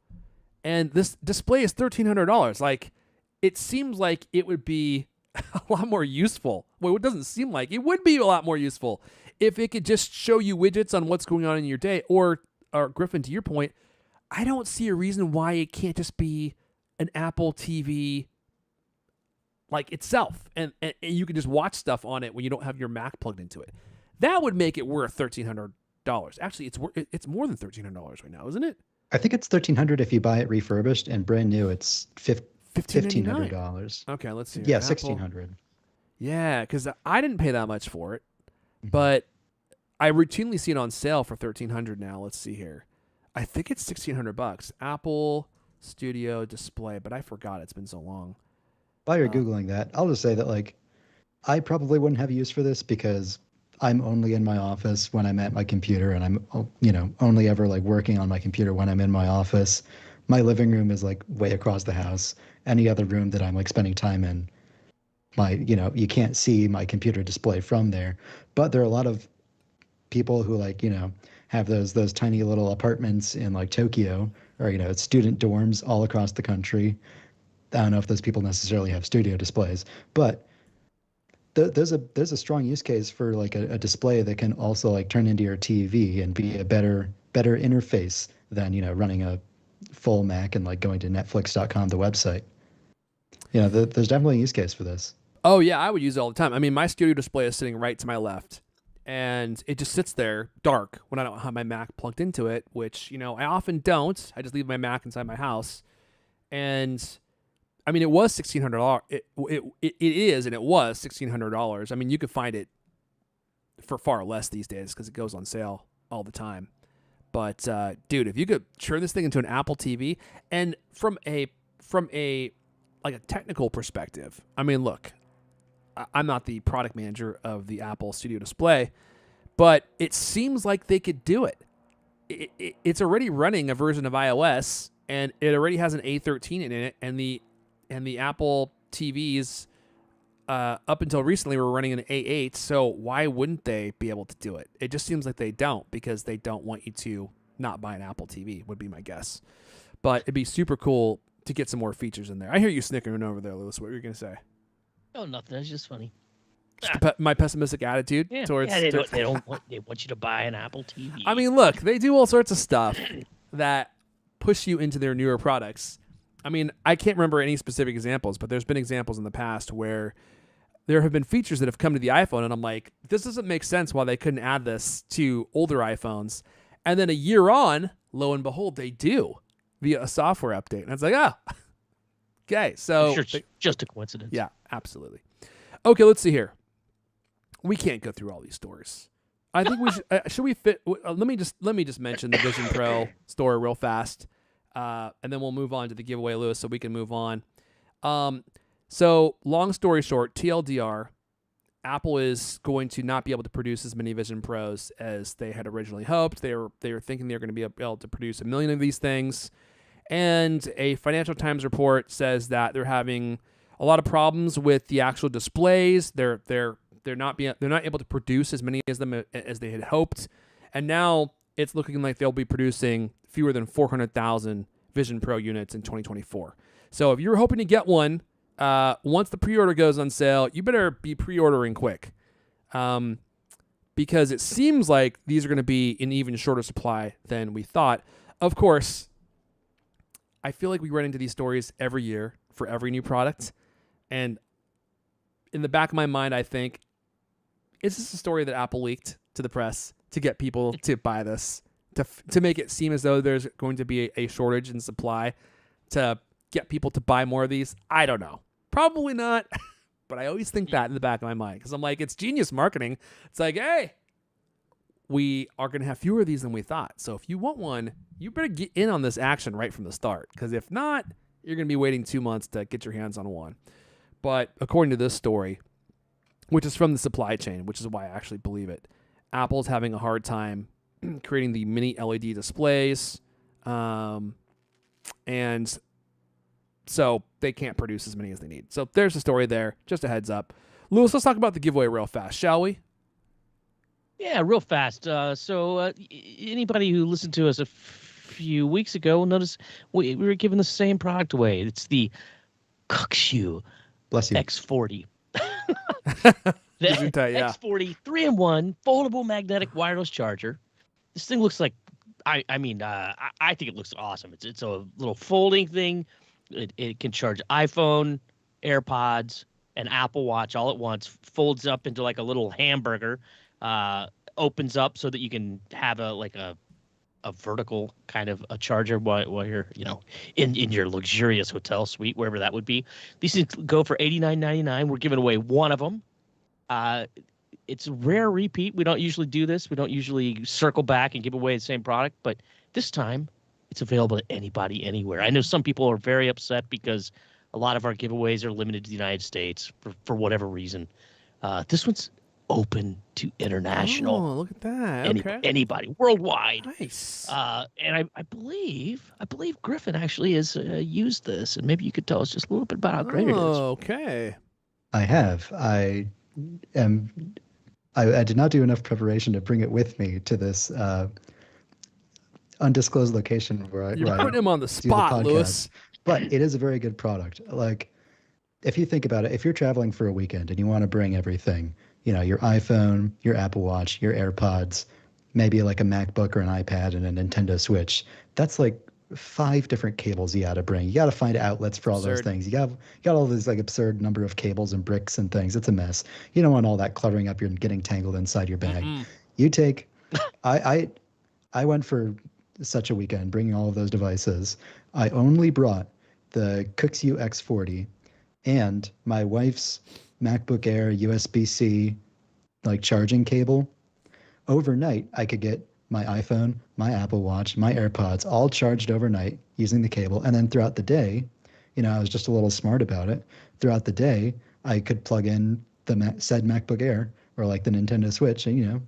A: And this display is $1,300. Like, it seems like it would be a lot more useful. Well, it doesn't seem like it would be a lot more useful if it could just show you widgets on what's going on in your day. Or Griffin, to your point, I don't see a reason why it can't just be an Apple TV like itself, and you can just watch stuff on it when you don't have your Mac plugged into it. That would make it worth $1,300. Actually, it's more than $1,300 right now, isn't it?
B: I think it's $1,300 if you buy it refurbished, and brand new it's $1,500.
A: Okay, let's see.
B: Yeah, $1,600.
A: Yeah, because I didn't pay that much for it, but I routinely see it on sale for $1,300 now. Let's see here. I think it's $1,600. Apple Studio Display, but I forgot. It's been so long.
B: While you're Googling that, I'll just say that, like, I probably wouldn't have use for this because I'm only in my office when I'm at my computer, and I'm, only ever like working on my computer when I'm in my office. My living room is like way across the house. Any other room that I'm like spending time in, you can't see my computer display from there. But there are a lot of people who have those tiny little apartments in like Tokyo, or student dorms all across the country. I don't know if those people necessarily have studio displays, but there's a strong use case for like a display that can also like turn into your TV and be a better interface than running a full Mac and like going to Netflix.com, the website. There's definitely a use case for this.
A: Oh yeah, I would use it all the time. I mean, my studio display is sitting right to my left, and it just sits there dark when I don't have my Mac plugged into it, which I often don't. I just leave my Mac inside my house, and I mean, it was $1,600. It is, and it was $1,600. I mean, you could find it for far less these days because it goes on sale all the time. But dude, if you could turn this thing into an Apple TV, and from a like a technical perspective, I mean, look, I'm not the product manager of the Apple Studio Display, but it seems like they could do it. It's already running a version of iOS, and it already has an A13 in it, and the Apple TVs up until recently were running an A8, so why wouldn't they be able to do it? It just seems like they don't, because they don't want you to not buy an Apple TV, would be my guess. But it'd be super cool to get some more features in there. I hear you snickering over there, Lewis. What were you going to say?
C: Oh, nothing. That's just funny.
A: My pessimistic attitude towards...
C: Yeah, they want you to buy an Apple TV.
A: I mean, look, they do all sorts of stuff that push you into their newer products. I mean, I can't remember any specific examples, but there's been examples in the past where there have been features that have come to the iPhone, and I'm like, this doesn't make sense why they couldn't add this to older iPhones. And then a year on, lo and behold, they do via a software update. And it's like, oh, okay. So
C: sure, it's just a coincidence.
A: Yeah, absolutely. Okay, let's see here. We can't go through all these stores. I think we should. Should we fit? Let me just mention the Vision Pro store real fast, and then we'll move on to the giveaway, Lewis, so we can move on. So long story short, TLDR, Apple is going to not be able to produce as many Vision Pros as they had originally hoped. They were thinking they were going to be able to produce 1 million of these things, and a Financial Times report says that they're having a lot of problems with the actual displays. They're not able to produce as many as them as they had hoped, and now it's looking like they'll be producing fewer than 400,000 Vision Pro units in 2024. So if you're hoping to get one, once the pre-order goes on sale, you better be pre-ordering quick, because it seems like these are going to be in even shorter supply than we thought. Of course, I feel like we run into these stories every year for every new product, and in the back of my mind, I think, is this a story that Apple leaked to the press to get people to buy this, to make it seem as though there's going to be a shortage in supply, to get people to buy more of these? I don't know. Probably not. But I always think that in the back of my mind, because I'm like, it's genius marketing. It's like, hey, we are going to have fewer of these than we thought. So if you want one, you better get in on this action right from the start, because if not, you're going to be waiting 2 months to get your hands on one. But according to this story, which is from the supply chain, which is why I actually believe it, Apple's having a hard time creating the mini LED displays, and so they can't produce as many as they need. So there's the story there. Just a heads up. Lewis, let's talk about the giveaway real fast, shall we?
C: Yeah, real fast. So anybody who listened to us a few weeks ago will notice we were giving the same product away. It's the Cookshue
B: Bless you.
C: X40.
A: Yeah.
C: X40 3-in-1 foldable magnetic wireless charger. This thing looks like, I think it looks awesome. It's a little folding thing. It can charge iPhone, AirPods, and Apple Watch all at once. Folds up into like a little hamburger. Opens up so that you can have a vertical kind of a charger while you're in your luxurious hotel suite, wherever that would be. These things go for $89.99. We're giving away one of them. It's a rare repeat. We don't usually do this. We don't usually circle back and give away the same product, but this time it's available to anybody, anywhere. I know some people are very upset because a lot of our giveaways are limited to the United States for whatever reason. This one's open to international.
A: Oh, look at that.
C: Anybody worldwide.
A: Nice.
C: And I believe Griffin actually has used this, and maybe you could tell us just a little bit about how great it is.
A: Okay.
B: I have. I I did not do enough preparation to bring it with me to this undisclosed location
A: You're
B: where I
A: putting him on the
B: do the
A: spot,
B: podcast.
A: Lewis.
B: But it is a very good product. Like, if you think about it, if you're traveling for a weekend and you want to bring everything, your iPhone, your Apple Watch, your AirPods, maybe like a MacBook or an iPad and a Nintendo Switch, that's like 5 different cables you got to bring. You got to find outlets for all those
A: Absurd.
B: things. You got all this like absurd number of cables and bricks and things. It's a mess. You don't want all that cluttering up. You're getting tangled inside your bag. You take, I went for such a weekend bringing all of those devices. I only brought the Cooksview X40 and my wife's MacBook Air USB-C like charging cable. Overnight, I could get my iPhone, my Apple Watch, my AirPods all charged overnight using the cable. And then throughout the day, I was just a little smart about it. Throughout the day, I could plug in the said MacBook Air or like the Nintendo Switch, and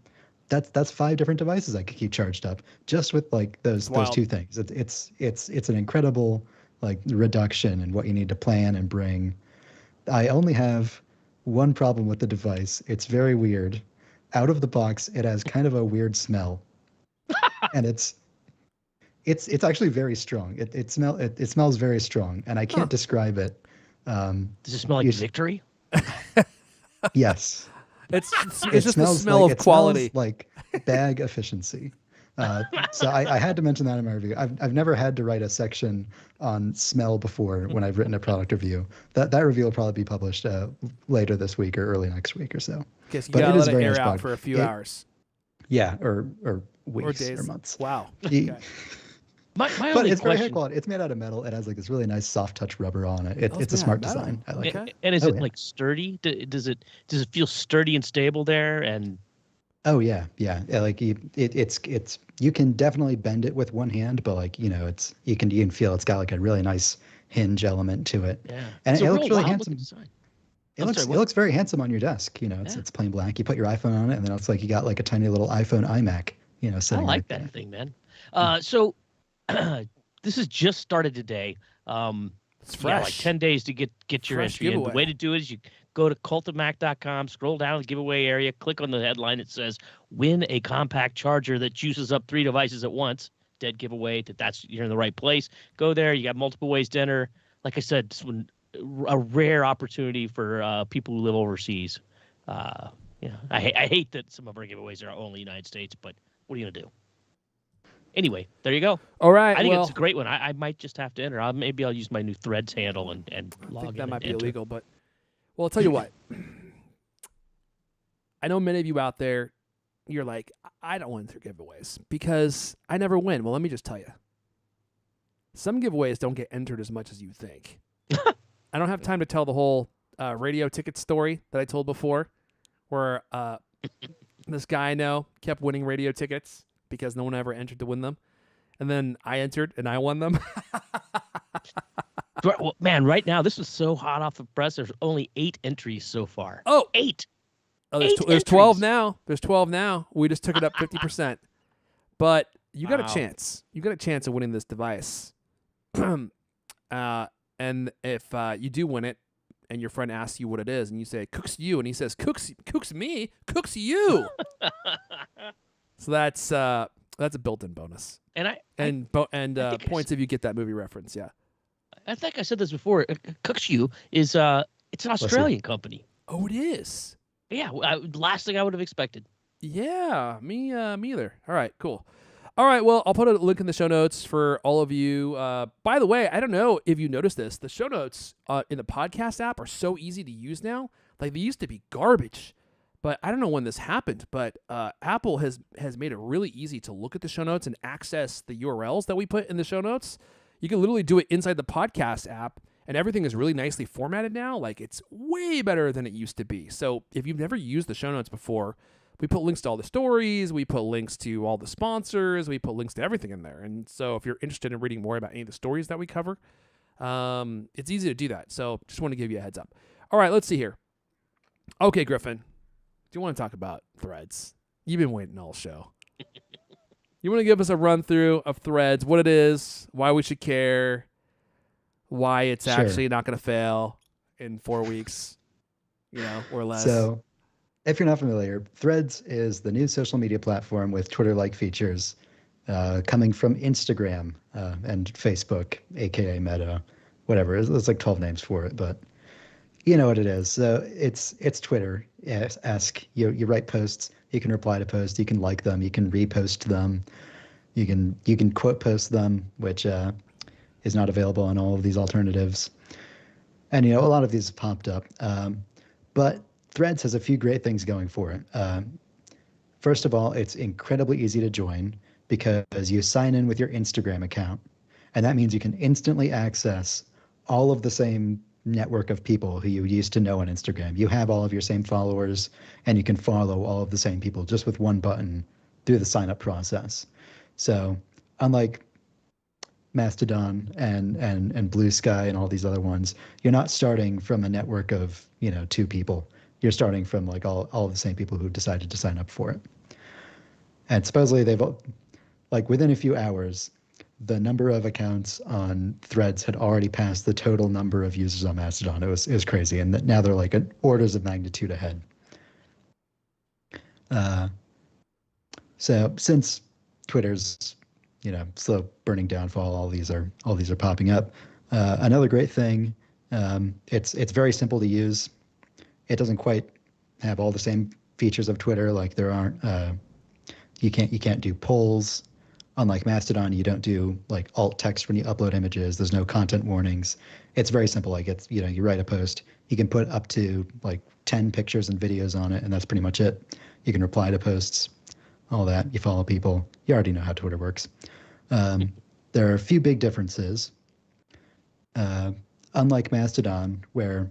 B: that's 5 different devices I could keep charged up just with like those 2 things. It's an incredible like reduction in what you need to plan and bring. I only have one problem with the device. It's very weird. Out of the box, it has kind of a weird smell, and it's actually very strong. It smells very strong, and I can't describe it.
C: Does it smell like victory?
B: Yes.
A: It's just the smell of quality.
B: It smells like bag efficiency. So I had to mention that in my review. I've never had to write a section on smell before when I've written a product review. That review will probably be published later this week or early next week or so.
A: Guess you gotta let it air out for a few hours.
B: Yeah, or weeks
A: or days.
B: Or months.
A: Wow.
B: Okay.
C: My
B: but
C: only
B: it's
C: question,
B: very high quality. It's made out of metal. It has like this really nice soft touch rubber on it. It's a smart design. I like it.
C: And is it like sturdy? Does it feel sturdy and stable there? And
B: oh yeah. Like it's you can definitely bend it with one hand, but like it's you can feel it's got like a really nice hinge element to it.
C: Yeah,
B: and
C: it's
B: it looks really handsome. It
C: it
B: looks very handsome on your desk. It's plain black. You put your iPhone on it, and then it's like you got like a tiny little iPhone iMac. Sitting
C: I like
B: right
C: that
B: there.
C: thing, man. So this has just started today.
A: It's fresh.
C: Yeah, like 10 days to get your
A: Fresh
C: entry in.
A: giveaway.
C: The way to do it is you go to cultofmac.com, scroll down the giveaway area, click on the headline that says "Win a compact charger that juices up 3 devices at once." Dead giveaway. You're in the right place. Go there. You got multiple ways to enter. Like I said, this one a rare opportunity for people who live overseas. I hate that some of our giveaways are only United States, but what are you gonna do? Anyway, there you go.
A: All right.
C: I think it's a great one. I might just have to enter. Maybe I'll use my new Threads handle and log in.
A: I think that might be
C: enter.
A: illegal, but well, I'll tell you what. I know many of you out there, you're like, I don't win through giveaways because I never win. Well, let me just tell you. Some giveaways don't get entered as much as you think. I don't have time to tell the whole radio ticket story that I told before, where this guy I know kept winning radio tickets because no one ever entered to win them. And then I entered and I won them.
C: Well, man, right now, this is so hot off the press. There's only 8 entries so far.
A: Oh,
C: 8.
A: Oh,
C: Eight
A: there's 12
C: entries.
A: now. There's 12 now. We just took it up 50%. But you got a chance. You got a chance of winning this device. And if you do win it, and your friend asks you what it is, and you say "Cooks you," and he says "Cooks me, cooks you." So that's a built-in bonus. And points if you get that movie reference. Yeah.
C: I think I said this before. Cooks You is it's an Australian company.
A: Oh, it is.
C: Yeah, last thing I would have expected.
A: Yeah, me either. All right, cool. All right, well, I'll put a link in the show notes for all of you. By the way, I don't know if you noticed this. The show notes in the podcast app are so easy to use now. Like, they used to be garbage. But I don't know when this happened, but Apple has made it really easy to look at the show notes and access the URLs that we put in the show notes. You can literally do it inside the podcast app, and everything is really nicely formatted now. Like, it's way better than it used to be. So if you've never used the show notes before, we put links to all the stories, we put links to all the sponsors, we put links to everything in there. And so if you're interested in reading more about any of the stories that we cover, it's easy to do that. So just want to give you a heads up. All right, let's see here. Okay, Griffin, do you want to talk about Threads? You've been waiting all show. You want to give us a run through of Threads, what it is, why we should care, why it's actually not going to fail in 4 weeks, or less.
B: So If you're not familiar, Threads is the new social media platform with Twitter-like features coming from Instagram and Facebook, aka Meta, whatever. There's like 12 names for it, but you know what it is. So it's Twitter esque. You write posts, you can reply to posts, you can like them, you can repost them, you can quote post them, which is not available on all of these alternatives. And a lot of these have popped up, but Threads has a few great things going for it. First of all, it's incredibly easy to join because you sign in with your Instagram account, and that means you can instantly access all of the same network of people who you used to know on Instagram. You have all of your same followers, and you can follow all of the same people just with one button through the sign up process. So, unlike Mastodon and Blue Sky and all these other ones, you're not starting from a network of, two people. You're starting from like all the same people who decided to sign up for it. And supposedly like within a few hours, the number of accounts on Threads had already passed the total number of users on Mastodon. It was crazy, and now they're like orders of magnitude ahead. So since Twitter's slow burning downfall, all these are popping up. Another great thing, it's very simple to use. It doesn't quite have all the same features of Twitter. Like there aren't you can't do polls. Unlike Mastodon, you don't do like alt text when you upload images. There's no content warnings. It's very simple. Like you write a post, you can put up to like 10 pictures and videos on it, and that's pretty much it. You can reply to posts, all that. You follow people. You already know how Twitter works. There are a few big differences. Unlike Mastodon, where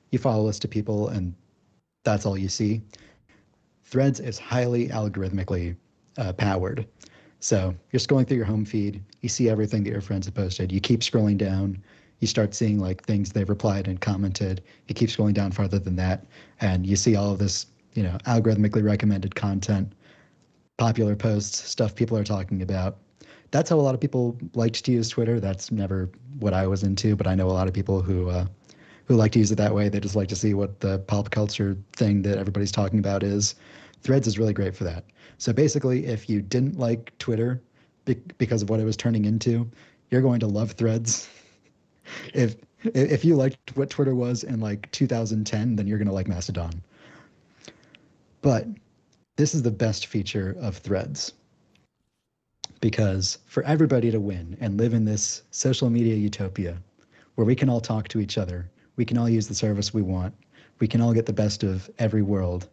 B: you follow a list of people and that's all you see, Threads is highly algorithmically powered. So you're scrolling through your home feed, you see everything that your friends have posted, you keep scrolling down, you start seeing like things they've replied and commented, you keep scrolling down farther than that, and you see all of this, algorithmically recommended content, popular posts, stuff people are talking about. That's how a lot of people liked to use Twitter. That's never what I was into, but I know a lot of people who like to use it that way. They just like to see what the pop culture thing that everybody's talking about is. Threads is really great for that. So basically, if you didn't like Twitter because of what it was turning into, you're going to love Threads. If you liked what Twitter was in like 2010, then you're going to like Mastodon. But this is the best feature of Threads, because for everybody to win and live in this social media utopia where we can all talk to each other, we can all use the service we want, we can all get the best of every world,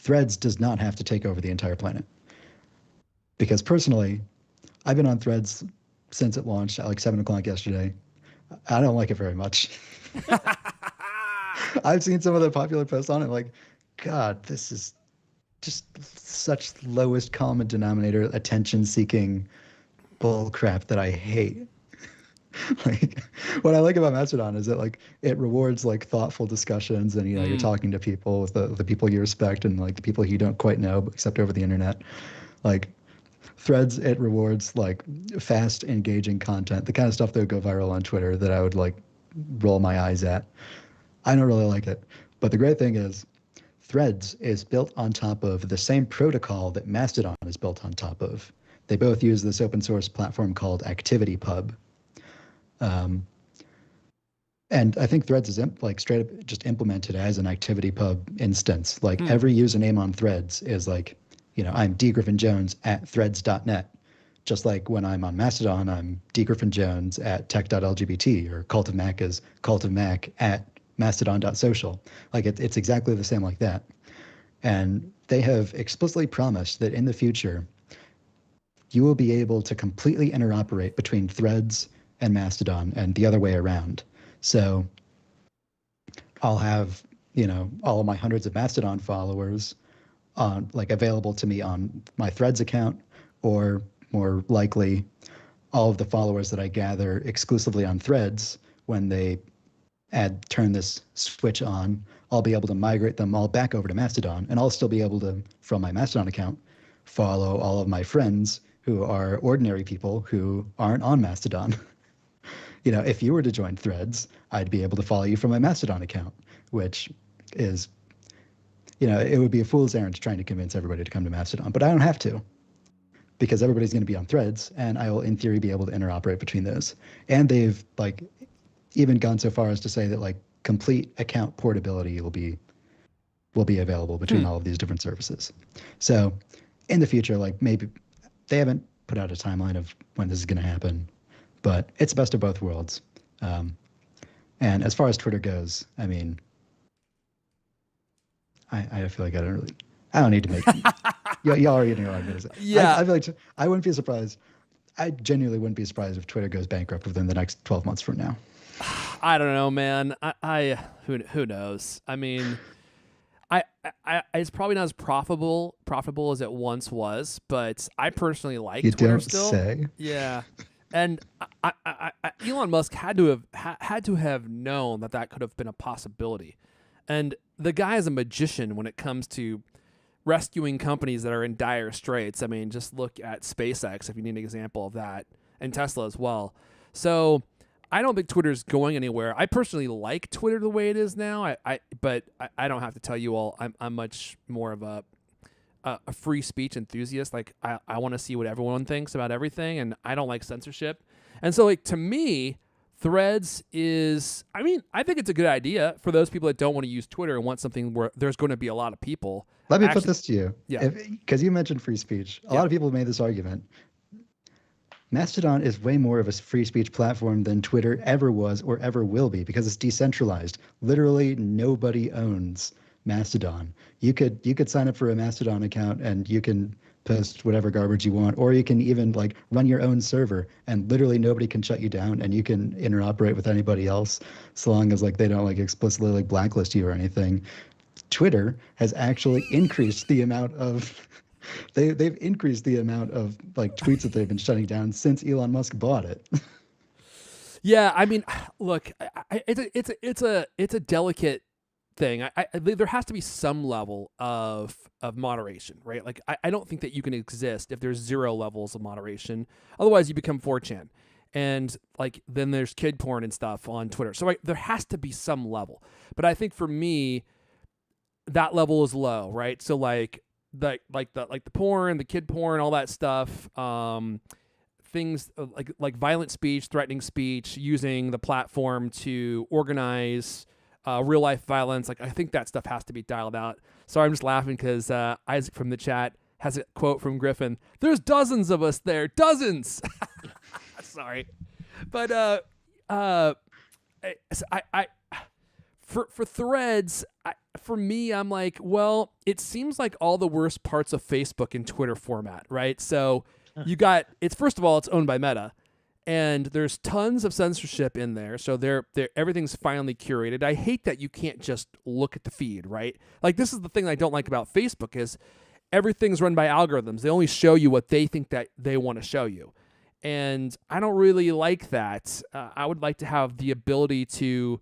B: Threads does not have to take over the entire planet. Because personally, I've been on Threads since it launched at like 7 o'clock yesterday. I don't like it very much. I've seen some of the popular posts on it, like, God, this is just such lowest common denominator, attention-seeking bull crap that I hate. Like, what I like about Mastodon is that like it rewards like thoughtful discussions, and you're talking to people with the people you respect and like the people you don't quite know except over the internet. Like Threads, it rewards like fast, engaging content, the kind of stuff that would go viral on Twitter that I would like roll my eyes at. I don't really like it. But the great thing is Threads is built on top of the same protocol that Mastodon is built on top of. They both use this open source platform called ActivityPub. And I think Threads is like straight up just implemented as an ActivityPub instance. Like every username on Threads is like, I'm D. Griffin Jones at threads.net. Just like when I'm on Mastodon, I'm D. Griffin Jones at tech.lgbt, or Cult of Mac is Cult of Mac at mastodon.social. Like it's exactly the same like that. And they have explicitly promised that in the future, you will be able to completely interoperate between Threads and Mastodon and the other way around. So I'll have, all of my hundreds of Mastodon followers on like available to me on my Threads account, or more likely all of the followers that I gather exclusively on Threads. When they turn this switch on, I'll be able to migrate them all back over to Mastodon, and I'll still be able to, from my Mastodon account, follow all of my friends who are ordinary people who aren't on Mastodon. If you were to join Threads, I'd be able to follow you from my Mastodon account, which is it would be a fool's errand trying to convince everybody to come to Mastodon, but I don't have to because everybody's going to be on Threads, and I will, in theory, be able to interoperate between those. And they've like even gone so far as to say that like complete account portability will be available between all of these different services. So in the future, like maybe they haven't put out a timeline of when this is going to happen, but it's best of both worlds. And as far as Twitter goes, I mean, I feel like I don't need to make y'all already know what I'm going to say.
A: Yeah.
B: I feel like I wouldn't be surprised. I genuinely wouldn't be surprised if Twitter goes bankrupt within the next 12 months from now.
A: I don't know, man. Who knows? I mean, I it's probably not as profitable as it once was, but I personally like
B: You
A: Twitter
B: don't
A: still.
B: say.
A: Yeah, and Elon Musk had to have known that could have been a possibility, and the guy is a magician when it comes to rescuing companies that are in dire straits. I mean, just look at SpaceX if you need an example of that, and Tesla as well. So I don't think Twitter's going anywhere. I personally like Twitter the way it is now. But I don't have to tell you all. I'm much more of a free speech enthusiast. Like I want to see what everyone thinks about everything, and I don't like censorship. And so, like to me, Threads is. I mean, I think it's a good idea for those people that don't want to use Twitter and want something where there's going to be a lot of people.
B: Let me put this to you.
A: Yeah.
B: Because you mentioned free speech. A lot of people have made this argument. Mastodon is way more of a free speech platform than Twitter ever was or ever will be because it's decentralized. Literally nobody owns Mastodon. You could sign up for a Mastodon account and you can post whatever garbage you want, or you can even like run your own server and literally nobody can shut you down, and you can interoperate with anybody else so long as like they don't like explicitly like blacklist you or anything. Twitter has actually increased the amount of they've increased the amount of like tweets that they've been shutting down since Elon Musk bought it.
A: Yeah, I mean, look, it's a delicate thing. There has to be some level of moderation, right? Like I don't think that you can exist if there's zero levels of moderation. Otherwise, you become 4chan, and like then there's kid porn and stuff on Twitter. So there has to be some level. But I think for me, that level is low, right? So like the porn, the kid porn, all that stuff. Things like violent speech, threatening speech, using the platform to organize real life violence. Like I think that stuff has to be dialed out. Sorry, I'm just laughing because Isaac from the chat has a quote from Griffin. There's dozens of us there, dozens. Sorry, but for Threads, for me, I'm like, well, it seems like all the worst parts of Facebook in Twitter format, right? So you got first of all, it's owned by Meta, and there's tons of censorship in there. So everything's finally curated. I hate that you can't just look at the feed, right? Like this is the thing I don't like about Facebook is everything's run by algorithms. They only show you what they think that they want to show you. And I don't really like that. I would like to have the ability to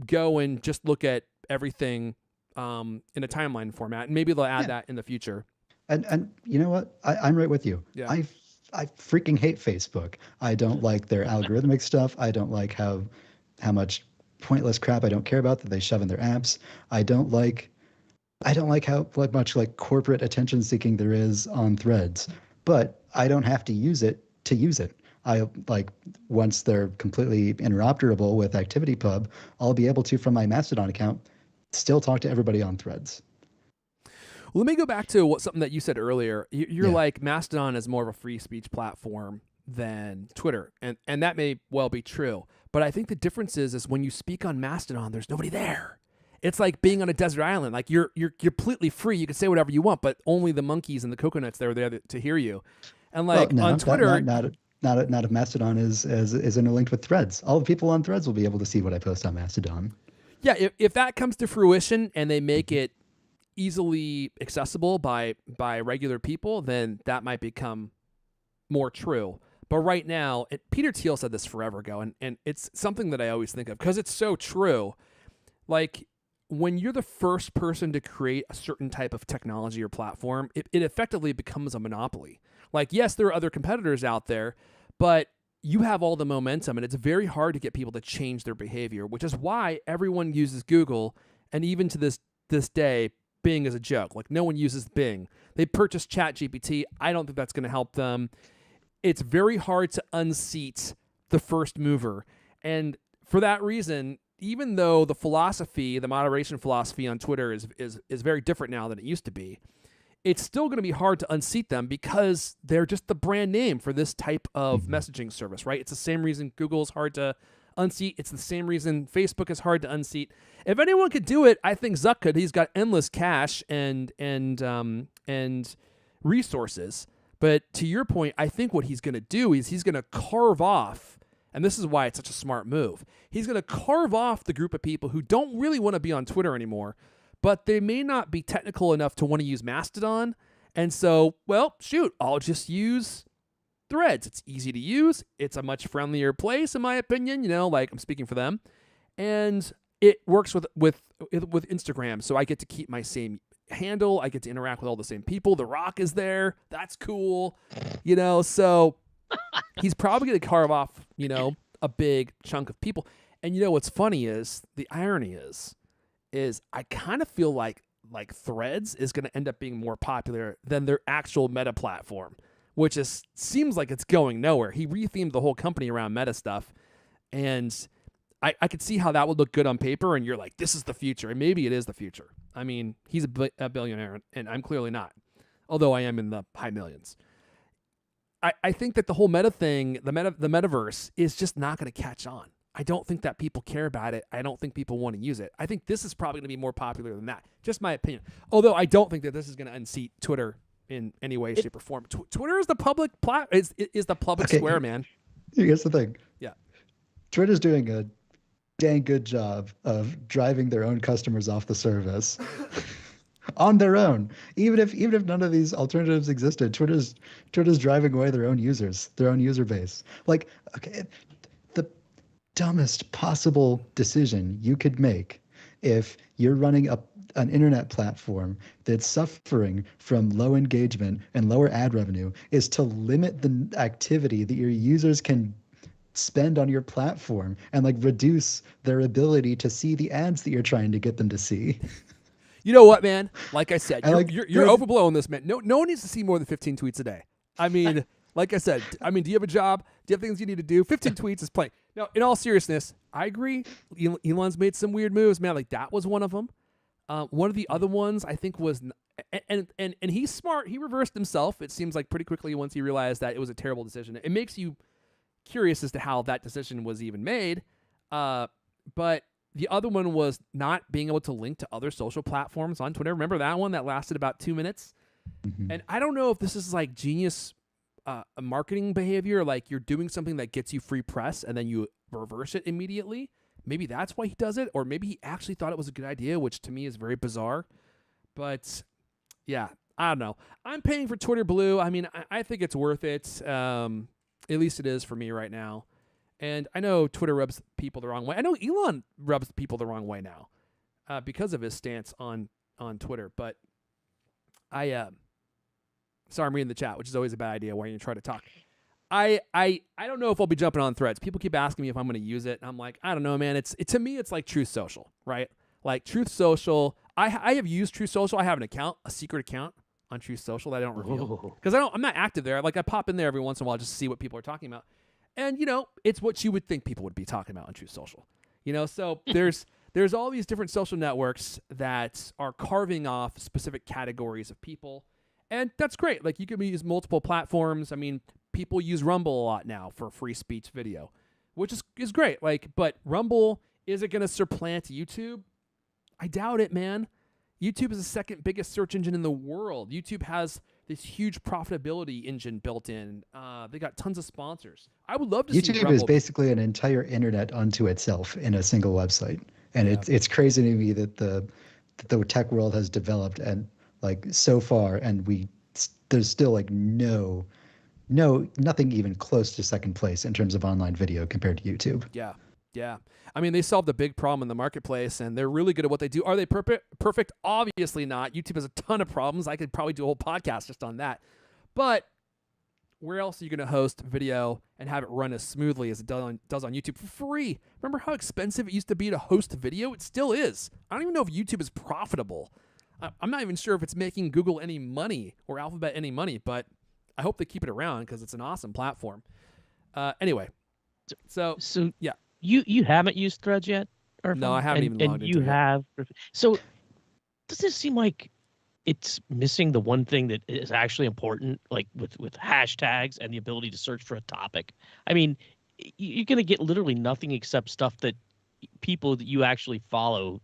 A: go and just look at everything in a timeline format. And maybe they'll add that in the future.
B: And you know what? I'm right with you.
A: Yeah.
B: I freaking hate Facebook. I don't like their algorithmic stuff. I don't like how much pointless crap I don't care about that they shove in their apps. I don't like how much like corporate attention seeking there is on Threads. But I don't have to use it to use it. I like once they're completely interoperable with ActivityPub, I'll be able to from my Mastodon account still talk to everybody on Threads.
A: Well, let me go back to something that you said earlier. You're like Mastodon is more of a free speech platform than Twitter, and that may well be true. But I think the difference is when you speak on Mastodon, there's nobody there. It's like being on a desert island. Like you're completely free. You can say whatever you want, but only the monkeys and the coconuts that are there to hear you. And like on Twitter,
B: not if Mastodon is interlinked with Threads. All the people on Threads will be able to see what I post on Mastodon.
A: Yeah, if that comes to fruition and they make it easily accessible by regular people, then that might become more true. But right now, Peter Thiel said this forever ago, and it's something that I always think of because it's so true. Like when you're the first person to create a certain type of technology or platform, it effectively becomes a monopoly. Like, yes, there are other competitors out there, but you have all the momentum, and it's very hard to get people to change their behavior, which is why everyone uses Google, and even to this day, Bing is a joke. Like, no one uses Bing. They purchased ChatGPT. I don't think that's going to help them. It's very hard to unseat the first mover. And for that reason, even though the moderation philosophy on Twitter is very different now than it used to be, it's still going to be hard to unseat them because they're just the brand name for this type of messaging service, right? It's the same reason Google is hard to unseat. It's the same reason Facebook is hard to unseat. If anyone could do it, I think Zuck could. He's got endless cash and resources. But to your point, I think what he's going to do is he's going to carve off, and this is why it's such a smart move. He's going to carve off the group of people who don't really want to be on Twitter anymore, but they may not be technical enough to want to use Mastodon. And so, well, shoot, I'll just use Threads. It's easy to use. It's a much friendlier place, in my opinion. Like, I'm speaking for them. And it works with Instagram, so I get to keep my same handle. I get to interact with all the same people. The Rock is there. That's cool. So he's probably going to carve off, a big chunk of people. And what's funny is, the irony is I kind of feel like Threads is going to end up being more popular than their actual Meta platform, which seems like it's going nowhere. He rethemed the whole company around Meta stuff, and I could see how that would look good on paper, and you're like, this is the future, and maybe it is the future. I mean, he's a billionaire, and I'm clearly not, although I am in the high millions. I think that the whole Meta thing, the metaverse, is just not going to catch on. I don't think that people care about it. I don't think people want to use it. I think this is probably going to be more popular than that. Just my opinion. Although I don't think that this is going to unseat Twitter in any way, shape, or form. Twitter is the public is the public square, man.
B: Here's the thing.
A: Yeah.
B: Twitter's doing a dang good job of driving their own customers off the service on their own. Even if none of these alternatives existed, Twitter's driving away their own users, their own user base. Like, okay, the dumbest possible decision you could make if you're running an internet platform that's suffering from low engagement and lower ad revenue is to limit the activity that your users can spend on your platform and reduce their ability to see the ads that you're trying to get them to see.
A: You know what, man? Like I said, you're overblowing this, man. No one needs to see more than 15 tweets a day. I mean, like I said, do you have a job? Do you have things you need to do? 15 tweets is plenty. No, in all seriousness, I agree. Elon's made some weird moves, man. Like, that was one of them. One of the other ones I think was, and he's smart. He reversed himself. It seems like pretty quickly once he realized that it was a terrible decision. It makes you curious as to how that decision was even made. But the other one was not being able to link to other social platforms on Twitter. Remember that one that lasted about 2 minutes? Mm-hmm. And I don't know if this is like genius marketing behavior, like you're doing something that gets you free press and then you reverse it immediately. Maybe that's why he does it, or maybe he actually thought it was a good idea, which to me is very bizarre. But yeah, I don't know. I'm paying for Twitter Blue. I mean, I think it's worth it. At least it is for me right now. And I know Twitter rubs people the wrong way. I know Elon rubs people the wrong way now because of his stance on Twitter. But sorry, I'm reading the chat, which is always a bad idea when you try to talk. I don't know if I'll be jumping on Threads. People keep asking me if I'm going to use it, and I'm like, I don't know, man. To me, it's like Truth Social, right? Like Truth Social. I have used Truth Social. I have an account, a secret account on Truth Social that I don't reveal because I'm not active there. Like I pop in there every once in a while just to see what people are talking about, and it's what you would think people would be talking about on Truth Social. So there's all these different social networks that are carving off specific categories of people, and that's great. Like you can use multiple platforms. I mean, people use Rumble a lot now for free speech video, which is great. Like, but Rumble, is it going to supplant YouTube? I doubt it, man. YouTube is the second biggest search engine in the world. YouTube has this huge profitability engine built in. They got tons of sponsors. I would love to see
B: YouTube
A: Rumble.
B: Is basically an entire internet unto itself in a single website. And it's crazy to me that the tech world has developed and so far, and there's still nothing even close to second place in terms of online video compared to YouTube.
A: Yeah. I mean, they solved a big problem in the marketplace, and they're really good at what they do. Are they perfect? Obviously not. YouTube has a ton of problems. I could probably do a whole podcast just on that. But where else are you going to host video and have it run as smoothly as it does on YouTube for free? Remember how expensive it used to be to host video? It still is. I don't even know if YouTube is profitable. I'm not even sure if it's making Google any money or Alphabet any money, but I hope they keep it around because it's an awesome platform. Anyway, so yeah.
C: You haven't used Threads yet, Irfan?
A: No, I haven't even logged into
C: you
A: it yet.
C: have. So does this seem like it's missing the one thing that is actually important, like with hashtags and the ability to search for a topic? I mean, you're going to get literally nothing except stuff that people that you actually follow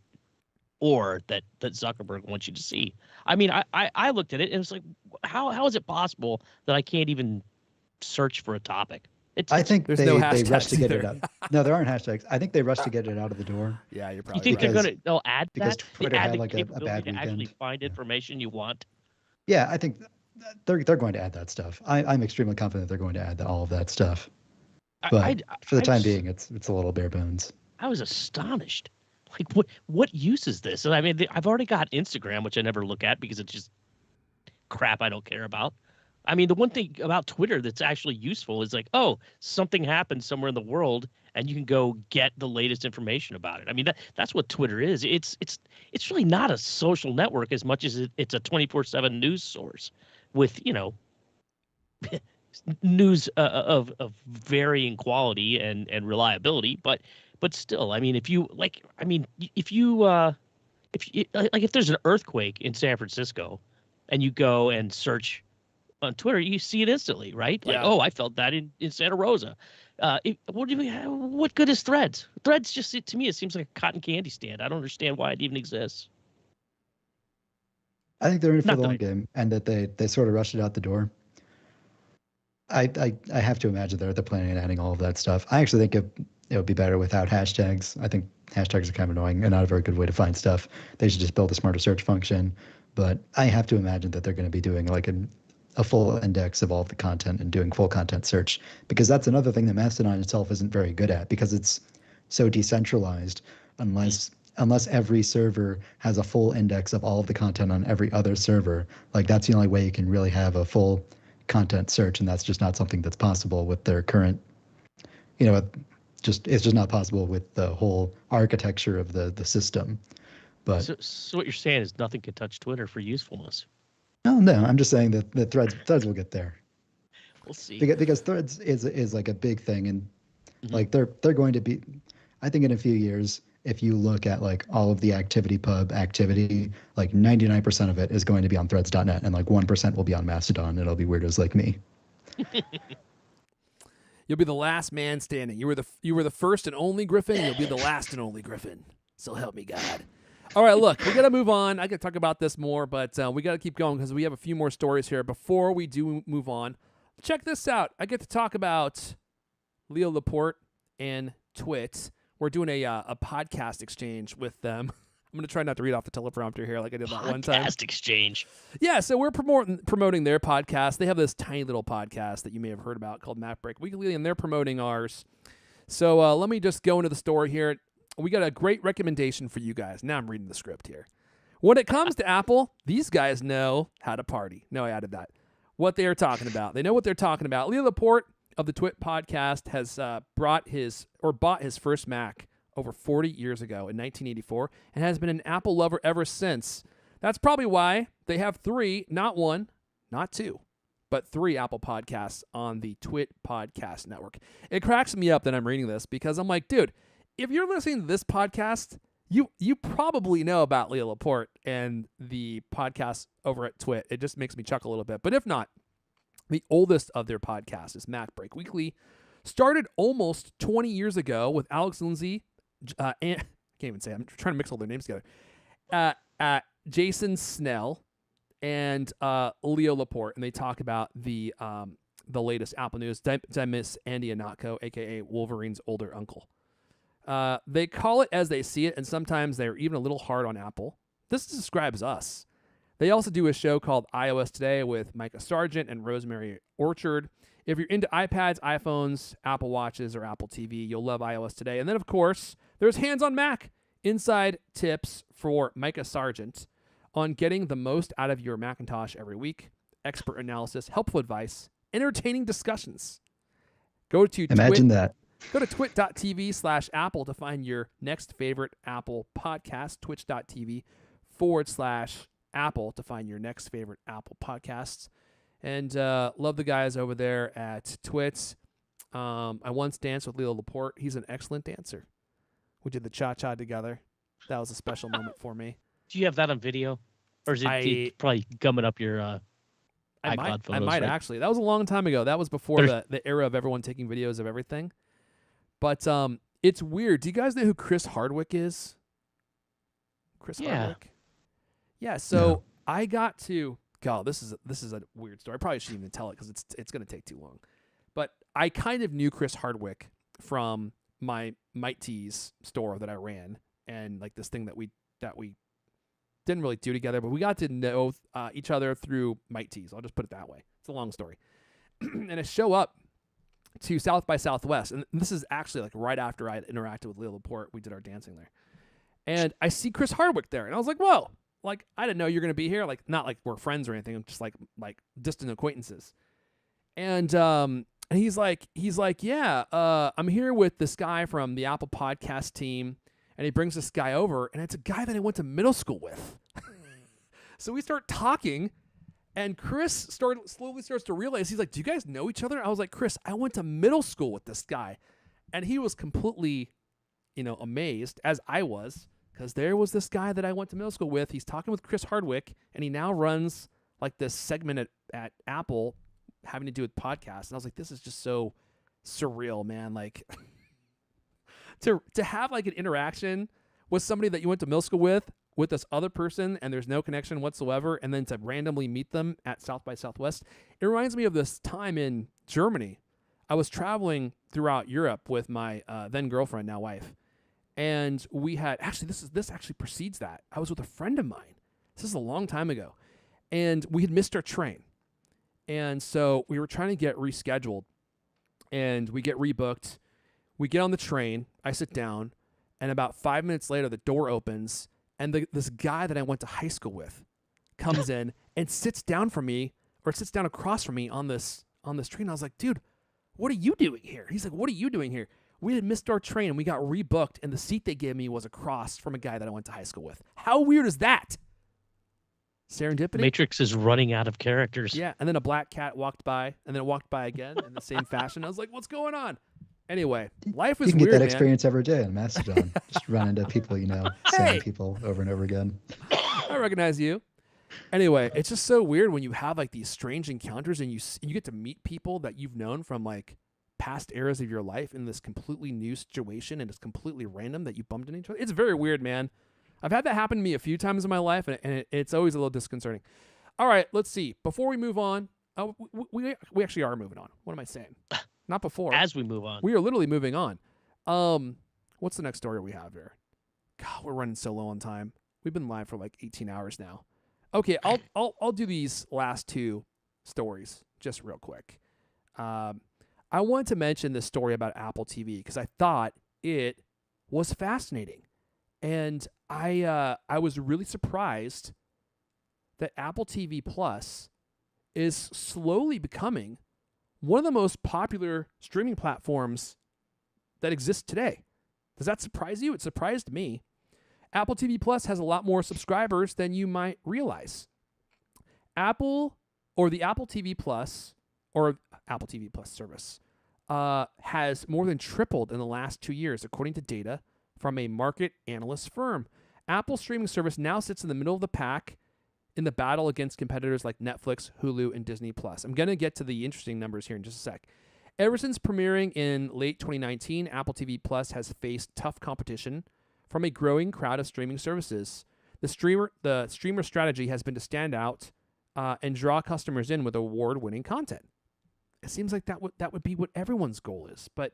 C: or that Zuckerberg wants you to see. I mean, I looked at it and it was like, how is it possible that I can't even search for a topic?
B: I think
A: there's
B: they
A: no
B: rush to get
A: hashtags
B: it out. No, there aren't hashtags. I think they rush to get it out of the door.
A: Yeah, you're probably
C: You think
A: right.
C: they'll add
B: because
C: that?
B: Twitter
C: They add
B: had
C: the
B: like a
C: capability
B: bad
C: to actually
B: weekend.
C: find information you want?
B: Yeah, I think they're going to add that stuff. I'm extremely confident they're going to add all of that stuff. But for the time being, it's a little bare bones.
C: I was astonished. Like, what use is this? And I mean, I've already got Instagram, which I never look at because it's just crap I don't care about. I mean, the one thing about Twitter that's actually useful is like, oh, something happened somewhere in the world, and you can go get the latest information about it. I mean, that's what Twitter is. It's really not a social network as much as it's a 24/7 news source with, news of varying quality and reliability. But still, I mean, if there's an earthquake in San Francisco, and you go and search on Twitter, you see it instantly, right? Like,
A: Yeah.
C: oh, I felt that in Santa Rosa. What good is Threads? Threads to me, it seems like a cotton candy stand. I don't understand why it even exists.
B: I think they're in it for the long game, and that they sort of rushed it out the door. I have to imagine they're planning on adding all of that stuff. I actually think it would be better without hashtags. I think hashtags are kind of annoying and not a very good way to find stuff. They should just build a smarter search function. But I have to imagine that they're going to be doing like a full index of all of the content and doing full content search, because that's another thing that Mastodon itself isn't very good at, because it's so decentralized. Unless every server has a full index of all of the content on every other server, like that's the only way you can really have a full content search, and that's just not something that's possible with their current, it's just not possible with the whole architecture of the system. But
C: so what you're saying is nothing can touch Twitter for usefulness.
B: No, I'm just saying that the threads will get there.
C: We'll see.
B: Because Threads is like a big thing, and like they're going to be, I think in a few years, if you look at like all of the ActivityPub activity, like 99% of it is going to be on Threads.net, and like 1% will be on Mastodon. It'll be weirdos like me.
A: You'll be the last man standing. You were the first and only Griffin. You'll be the last and only Griffin. So help me God. All right, look, we got to move on. I could talk about this more, but we got to keep going because we have a few more stories here before we do move on. Check this out. I get to talk about Leo Laporte and Twit. We're doing a podcast exchange with them. I'm going to try not to read off the teleprompter here like I did that one time.
C: Podcast exchange.
A: Yeah, so we're promoting their podcast. They have this tiny little podcast that you may have heard about called Mac Break Weekly, and they're promoting ours. So let me just go into the story here. We got a great recommendation for you guys. Now I'm reading the script here. When it comes to Apple, these guys know how to party. No, I added that. What they are talking about. They know what they're talking about. Leo Laporte of the Twit podcast has bought his first Mac over 40 years ago in 1984 and has been an Apple lover ever since. That's probably why they have 3, not 1, not 2, but 3 Apple podcasts on the Twit podcast network. It cracks me up that I'm reading this because I'm like, dude, if you're listening to this podcast, you probably know about Leo Laporte and the podcast over at Twit. It just makes me chuckle a little bit. But if not, the oldest of their podcasts is Mac Break Weekly. Started almost 20 years ago with Alex Lindsay, and I can't even say, I'm trying to mix all their names together. Jason Snell and Leo Laporte, and they talk about the latest Apple news. Did I miss Andy Anatko, aka Wolverine's older uncle? They call it as they see it, and sometimes they're even a little hard on Apple. This describes us. They also do a show called iOS Today with Micah Sargent and Rosemary Orchard. If you're into iPads, iPhones, Apple Watches, or Apple TV, you'll love iOS Today. And then, of course, there's Hands on Mac, inside tips for Micah Sargent on getting the most out of your Macintosh every week, expert analysis, helpful advice, entertaining discussions. Go to twit.tv/Apple to find your next favorite Apple podcast, twitch.tv/ Apple to find your next favorite Apple podcasts. And love the guys over there at Twits. I once danced with Leo Laporte. He's an excellent dancer. We did the cha-cha together. That was a special moment for me.
C: Do you have that on video? Or is it probably gumming up your iPod photos?
A: I might actually. That was a long time ago. That was before the era of everyone taking videos of everything. But it's weird. Do you guys know who Chris Hardwick is? Chris Hardwick? Yeah, so I got to... God, this is a weird story. I probably shouldn't even tell it because it's going to take too long. But I kind of knew Chris Hardwick from my Might Tees store that I ran, and like this thing that we didn't really do together, but we got to know each other through Might Tees. I'll just put it that way. It's a long story. And I show up to South by Southwest, and this is actually like right after I interacted with Leo Laporte. We did our dancing there, and I see Chris Hardwick there, and I was like, "Whoa!" Like, I didn't know you're going to be here. Like, not like we're friends or anything. I'm just like distant acquaintances. And he's like, yeah, I'm here with this guy from the Apple podcast team. And he brings this guy over, and it's a guy that I went to middle school with. So we start talking, and Chris slowly starts to realize, he's like, do you guys know each other? I was like, Chris, I went to middle school with this guy. And he was completely, amazed, as I was. Because there was this guy that I went to middle school with. He's talking with Chris Hardwick, and he now runs like this segment at Apple having to do with podcasts. And I was like, this is just so surreal, man. Like to have like an interaction with somebody that you went to middle school with this other person, and there's no connection whatsoever, and then to randomly meet them at South by Southwest. It reminds me of this time in Germany. I was traveling throughout Europe with my then girlfriend, now wife. And we had this actually precedes that. I was with a friend of mine. This is a long time ago. And we had missed our train. And so we were trying to get rescheduled. And we get rebooked. We get on the train. I sit down. And about 5 minutes later, the door opens. And this guy that I went to high school with comes in and sits down across from me on this train. I was like, dude, what are you doing here? He's like, what are you doing here? We had missed our train, and we got rebooked, and the seat they gave me was across from a guy that I went to high school with. How weird is that? Serendipity?
C: Matrix is running out of characters.
A: Yeah, and then a black cat walked by, and then it walked by again in the same fashion. I was like, what's going on? Anyway, life was weird,
B: You can get that
A: man.
B: experience every day in Mastodon. Just run into people, same people over and over again.
A: I recognize you. Anyway, it's just so weird when you have like these strange encounters, and you get to meet people that you've known from like past eras of your life in this completely new situation, and it's completely random that you bumped into each other. It's very weird, man. I've had that happen to me a few times in my life, and it's always a little disconcerting. All right, let's see. Before we move on, we actually are moving on. What am I saying? Not before.
C: As we move on.
A: We are literally moving on. What's the next story we have here? God, we're running so low on time. We've been live for like 18 hours now. Okay, I'll do these last two stories just real quick. I want to mention this story about Apple TV because I thought it was fascinating. And I was really surprised that Apple TV Plus is slowly becoming one of the most popular streaming platforms that exists today. Does that surprise you? It surprised me. Apple TV Plus has a lot more subscribers than you might realize. The Apple TV Plus service has more than tripled in the last 2 years, according to data from a market analyst firm. Apple's streaming service now sits in the middle of the pack in the battle against competitors like Netflix, Hulu, and Disney+. I'm going to get to the interesting numbers here in just a sec. Ever since premiering in late 2019, Apple TV Plus has faced tough competition from a growing crowd of streaming services. The streamer strategy has been to stand out and draw customers in with award-winning content. It seems like that would be what everyone's goal is, but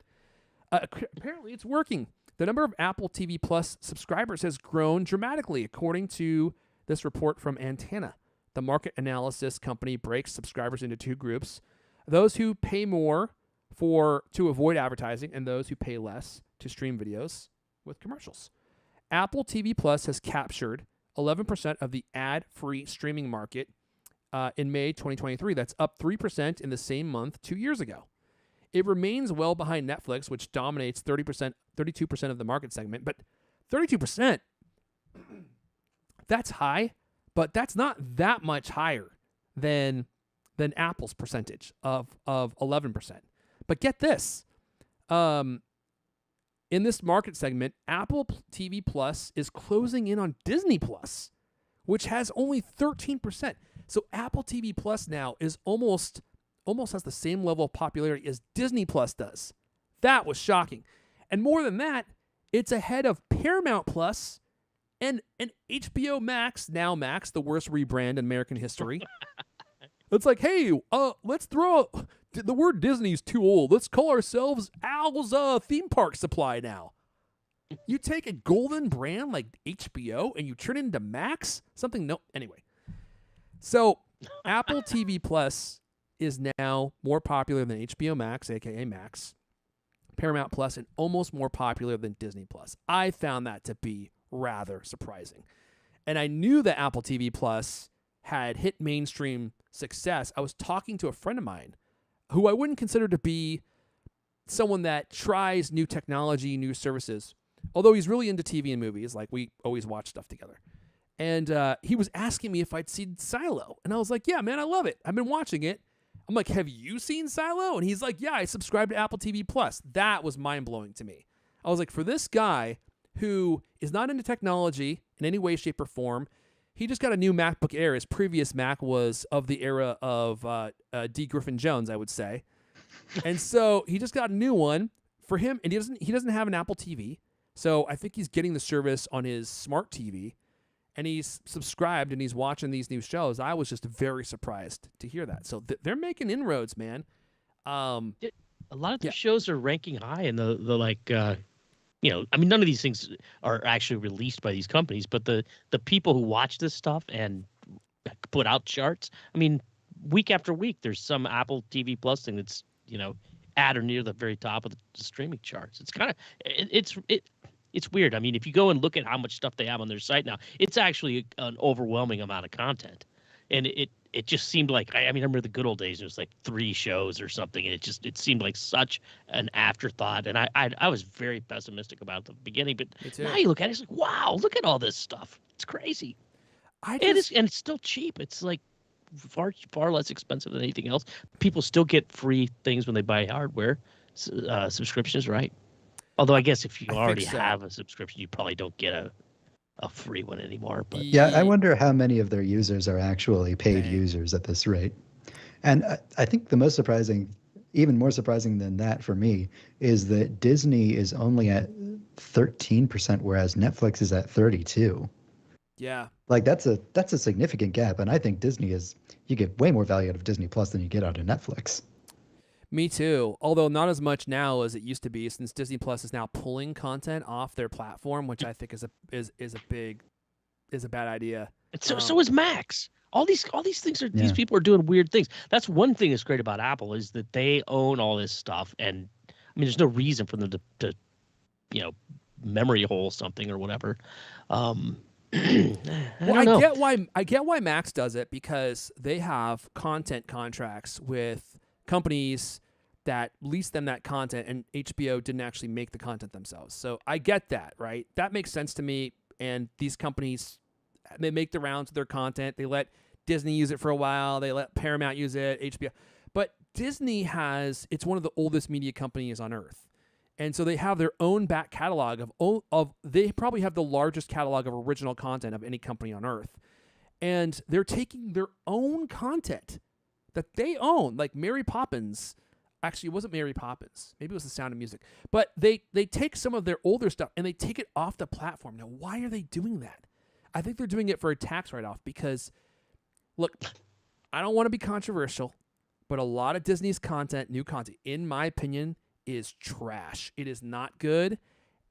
A: apparently it's working. The number of Apple TV Plus subscribers has grown dramatically, according to this report from Antenna. The market analysis company breaks subscribers into two groups: those who pay more to avoid advertising, and those who pay less to stream videos with commercials. Apple TV Plus has captured 11% of the ad-free streaming market in May 2023. That's up 3% in the same month 2 years ago. It remains well behind Netflix, which dominates 32% of the market segment. But 32%, that's high, but that's not that much higher than Apple's percentage of 11%. But get this, in this market segment, Apple TV Plus is closing in on Disney Plus, which has only 13%. So Apple TV Plus now is almost has the same level of popularity as Disney Plus does. That was shocking. And more than that, it's ahead of Paramount Plus and HBO Max, now Max, the worst rebrand in American history. It's like, hey, let's the word Disney's too old. Let's call ourselves Al's Theme Park Supply now. You take a golden brand like HBO and you turn it into Max? Anyway. So Apple TV Plus is now more popular than HBO Max, aka Max, Paramount Plus, and almost more popular than Disney Plus. I found that to be rather surprising. And I knew that Apple TV Plus had hit mainstream success. I was talking to a friend of mine who I wouldn't consider to be someone that tries new technology, new services, although he's really into TV and movies. Like, we always watch stuff together. And he was asking me if I'd seen Silo. And I was like, yeah, man, I love it. I've been watching it. I'm like, have you seen Silo? And he's like, yeah, I subscribed to Apple TV Plus. That was mind-blowing to me. I was like, for this guy who is not into technology in any way, shape, or form, he just got a new MacBook Air. His previous Mac was of the era of D. Griffin Jones, I would say. And so he just got a new one for him, and he doesn't have an Apple TV. So I think he's getting the service on his smart TV, and he's subscribed and he's watching these new shows. I was just very surprised to hear that. So they're making inroads, man.
C: A lot of the shows are ranking high in the I mean, none of these things are actually released by these companies, but the people who watch this stuff and put out charts, I mean, week after week, there's some Apple TV Plus thing that's, at or near the very top of the streaming charts. It's kind of, it's weird. I mean, if you go and look at how much stuff they have on their site now, it's actually an overwhelming amount of content. And it just seemed like, I remember the good old days, it was like 3 shows or something, and it seemed like such an afterthought. And I was very pessimistic about the beginning, but now you look at it, it's like, wow, look at all this stuff. It's crazy. And it's still cheap. It's like far less expensive than anything else. People still get free things when they buy hardware subscriptions, right? Although I guess if you already have a subscription, you probably don't get a free one anymore. But
B: yeah, I wonder how many of their users are actually paid users at this rate. And I think the most surprising, even more surprising than that for me, is that Disney is only at 13%, whereas Netflix is at 32%.
A: Yeah.
B: Like that's a significant gap. And I think you get way more value out of Disney Plus than you get out of Netflix.
A: Me too. Although not as much now as it used to be, since Disney Plus is now pulling content off their platform, which I think is a bad idea.
C: So is Max. All these things are these people are doing weird things. That's one thing that's great about Apple is that they own all this stuff, and I mean, there's no reason for them to memory hole something or whatever.
A: I get why Max does it, because they have content contracts with companies that lease them that content, and HBO didn't actually make the content themselves. So I get that, right? That makes sense to me. And these companies, they make the rounds of their content. They let Disney use it for a while. They let Paramount use it, HBO. But Disney it's one of the oldest media companies on earth. And so they have their own back catalog they probably have the largest catalog of original content of any company on earth. And they're taking their own content that they own, like Mary Poppins. Actually, it wasn't Mary Poppins. Maybe it was The Sound of Music. But they take some of their older stuff and they take it off the platform. Now, why are they doing that? I think they're doing it for a tax write-off because, look, I don't want to be controversial, but a lot of Disney's content, new content, in my opinion, is trash. It is not good.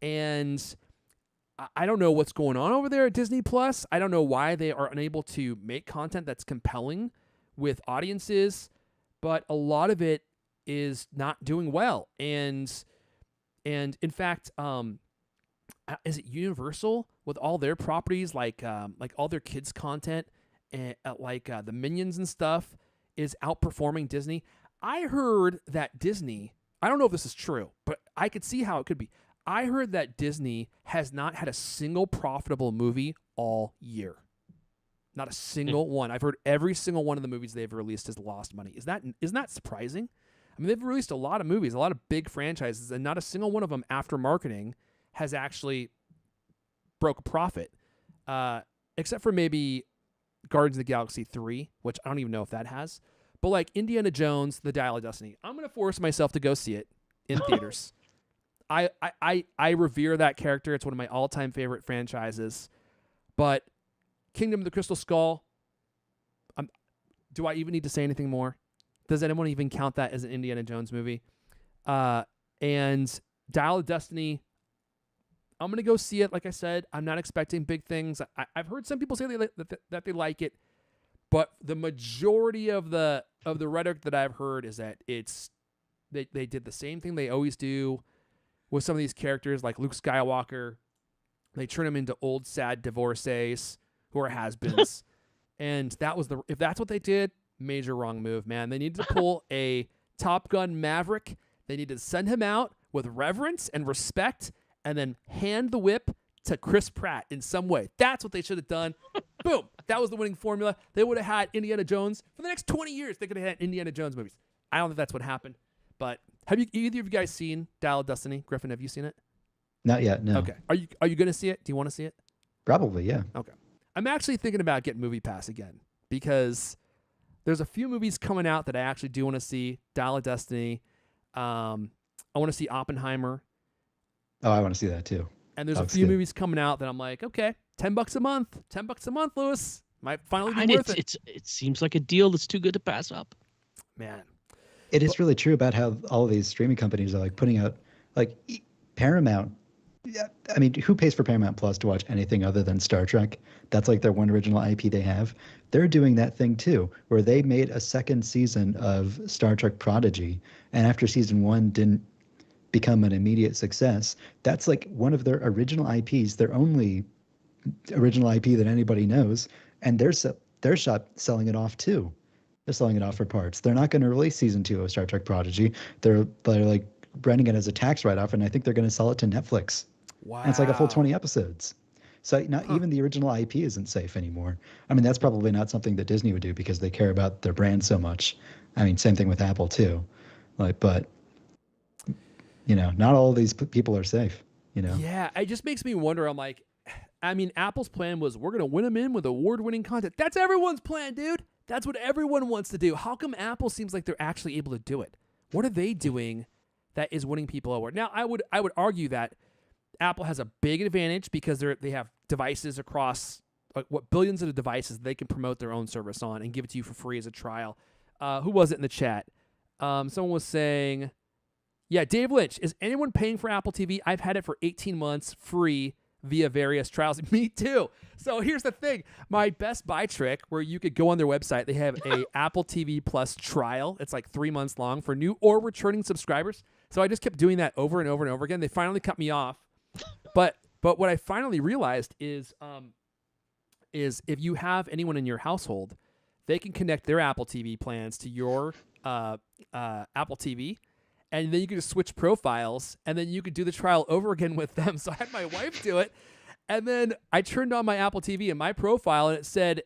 A: And I don't know what's going on over there at Disney Plus. I don't know why they are unable to make content that's compelling with audiences, but a lot of it is not doing well. And in fact, is it Universal with all their properties, like all their kids content, and the Minions and stuff, is outperforming Disney? I heard that Disney, I don't know if this is true, but I could see how it could be. I heard that Disney has not had a single profitable movie all year. Not a single one. I've heard every single one of the movies they've released has lost money. Isn't that surprising? I mean, they've released a lot of movies, a lot of big franchises, and not a single one of them after marketing has actually broke a profit, except for maybe Guardians of the Galaxy 3, which I don't even know if that has. But like Indiana Jones, The Dial of Destiny, I'm going to force myself to go see it in theaters. I revere that character. It's one of my all-time favorite franchises. But Kingdom of the Crystal Skull, do I even need to say anything more? Does anyone even count that as an Indiana Jones movie? And Dial of Destiny, I'm going to go see it. Like I said, I'm not expecting big things. I've heard some people say that they like it, but the majority of the rhetoric that I've heard is that they did the same thing they always do with some of these characters, like Luke Skywalker. They turn them into old, sad divorcees who are has-beens. And if that's what they did, major wrong move, man. They needed to pull a Top Gun Maverick. They need to send him out with reverence and respect and then hand the whip to Chris Pratt in some way. That's what they should have done. Boom. That was the winning formula. They would have had Indiana Jones for the next 20 years. They could have had Indiana Jones movies. I don't think that's what happened. But have either of you guys seen Dial of Destiny? Griffin, have you seen it?
B: Not yet, no.
A: Okay. Are you going to see it? Do you want to see it?
B: Probably, yeah.
A: Okay. I'm actually thinking about getting Movie Pass again because there's a few movies coming out that I actually do want to see. Dial of Destiny. I want to see Oppenheimer.
B: Oh, I want to see that too.
A: And there's a few movies coming out that I'm like, okay, $10 a month. $10 a month, Lewis. Might finally be worth it.
C: It seems like a deal that's too good to pass up.
A: Man.
B: It is really true about how all of these streaming companies are like putting out, like Paramount. I mean, who pays for Paramount Plus to watch anything other than Star Trek? That's like their one original IP they have. They're doing that thing too, where they made a second season of Star Trek Prodigy, and after season 1 didn't become an immediate success, that's like one of their original IPs, their only original IP that anybody knows, and they're selling it off too. They're selling it off for parts. They're not going to release season 2 of Star Trek Prodigy. They're like branding it as a tax write-off, and I think they're going to sell it to Netflix.
A: Wow.
B: And it's like a full 20 episodes. So even the original IP isn't safe anymore. I mean, that's probably not something that Disney would do because they care about their brand so much. I mean, same thing with Apple too. But not all of these people are safe.
A: Yeah, it just makes me wonder. I'm like, I mean, Apple's plan was we're going to win them in with award-winning content. That's everyone's plan, dude. That's what everyone wants to do. How come Apple seems like they're actually able to do it? What are they doing that is winning people over? Now, I would argue that Apple has a big advantage because they have devices across billions of devices they can promote their own service on and give it to you for free as a trial. Who was it in the chat? Someone was saying, yeah, Dave Lynch, is anyone paying for Apple TV? I've had it for 18 months free via various trials. Me too. So here's the thing. My Best Buy trick, where you could go on their website, they have a Apple TV Plus trial. It's like 3 months long for new or returning subscribers. So I just kept doing that over and over and over again. They finally cut me off. But what I finally realized is if you have anyone in your household, they can connect their Apple TV plans to your Apple TV, and then you can just switch profiles, and then you could do the trial over again with them. So I had my wife do it, and then I turned on my Apple TV and my profile, and it said,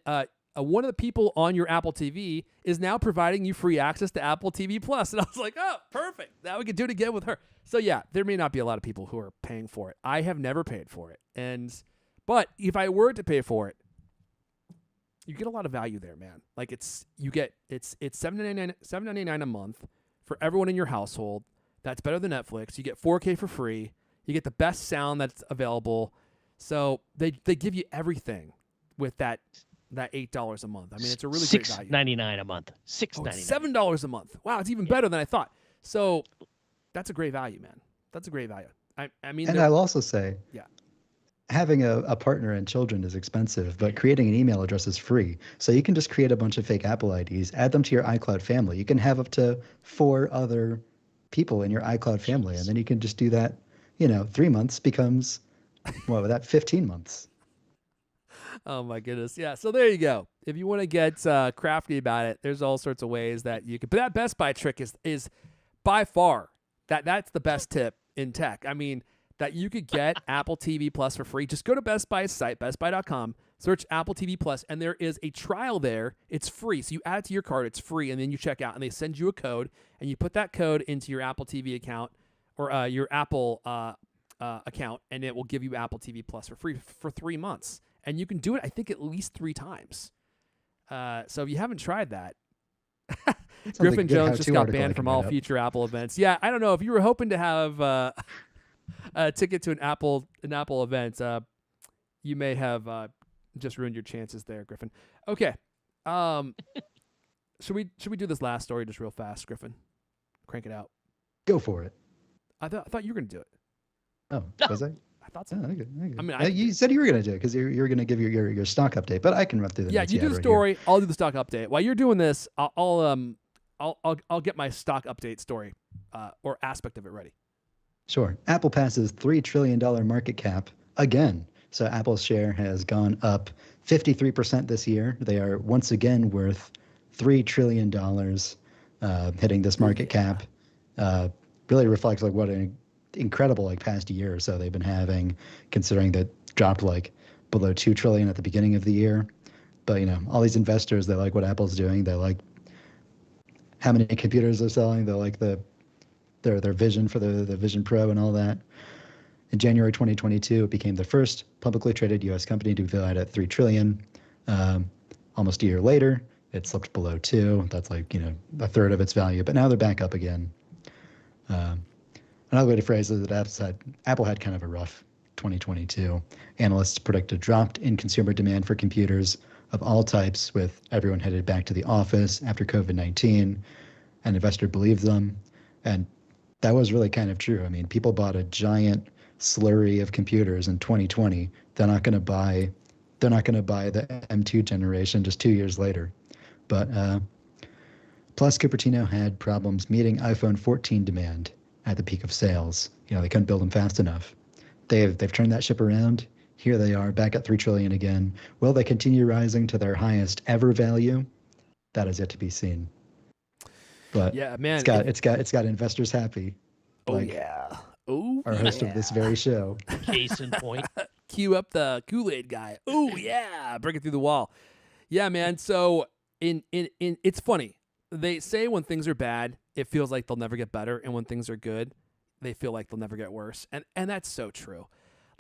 A: one of the people on your Apple TV is now providing you free access to Apple TV Plus. And I was like, oh, perfect. Now we can do it again with her. So yeah, there may not be a lot of people who are paying for it. I have never paid for it. But if I were to pay for it, you get a lot of value there, man. Like it's $7.99 a month for everyone in your household. That's better than Netflix. You get 4K for free. You get the best sound that's available. So they give you everything with that $8 a month. I mean, it's a really great value.
C: $6.99 a month. $6.99.
A: $7 a month. Wow, it's even better than I thought. So that's a great value, man. That's a great value. I mean,
B: and I'll also say,
A: yeah,
B: having a partner and children is expensive, but creating an email address is free. So you can just create a bunch of fake Apple IDs, add them to your iCloud family. You can have up to 4 other people in your iCloud family, and then you can just do that. 3 months becomes, what was that, 15 months.
A: Oh my goodness. Yeah. So there you go. If you want to get crafty about it, there's all sorts of ways that you can. But that Best Buy trick is by far that's the best tip in tech. I mean, that you could get Apple TV Plus for free. Just go to Best Buy's site, bestbuy.com, Search Apple TV Plus, and there is a trial there. It's free. So you add it to your card. It's free, and then you check out, and they send you a code, and you put that code into your Apple TV account or your Apple account, and it will give you Apple TV Plus for free for 3 months. And you can do it, I think, at least 3 times. So if you haven't tried that, Griffin Jones just got banned from all future Apple events. Yeah, I don't know. If you were hoping to have a ticket to an Apple event, you may have just ruined your chances there, Griffin. Okay. Should we do this last story just real fast, Griffin? Crank it out.
B: Go for it.
A: I thought you were going to do it.
B: Oh, was I?
A: I thought so.
B: Oh, okay.
A: I mean,
B: you said you were going to do it because you were going to give your stock update, but I can run through the notes.
A: Yeah, you do the story. I'll do the stock update. While you're doing this, I'll get my stock update story or aspect of it ready.
B: Sure. Apple passes $3 trillion market cap again. So Apple's share has gone up 53% this year. They are once again worth $3 trillion, hitting this market cap. Really reflects like what an incredible like past year or so they've been having, considering that dropped like below $2 trillion at the beginning of the year. But you know, all these investors, they like what Apple's doing. They like how many computers they're selling. They like their vision for the Vision Pro and all that. In January 2022, it became the first publicly traded U.S. company to be valued at $3 trillion. Almost a year later, it slipped below 2. That's like, you know, a third of its value. But now they're back up again. Another way to phrase it is that Apple had kind of a rough 2022. Analysts predict a drop in consumer demand for computers of all types, with everyone headed back to the office after COVID-19. An investor believed them. And that was really kind of true. I mean, people bought a giant slurry of computers in 2020. They're not going to buy the M2 generation just 2 years later. But plus, Cupertino had problems meeting iPhone 14 demand at the peak of sales. You know, they couldn't build them fast enough. They've turned that ship around. Here they are, back at $3 trillion again. Will they continue rising to their highest ever value? That is yet to be seen. But
A: yeah, man,
B: it's got investors happy. Like our host of this very show.
C: Case in point.
A: Cue up the Kool-Aid guy. Oh yeah, break it through the wall. Yeah, man. So in it's funny. They say when things are bad, it feels like they'll never get better, and when things are good, they feel like they'll never get worse. And that's so true.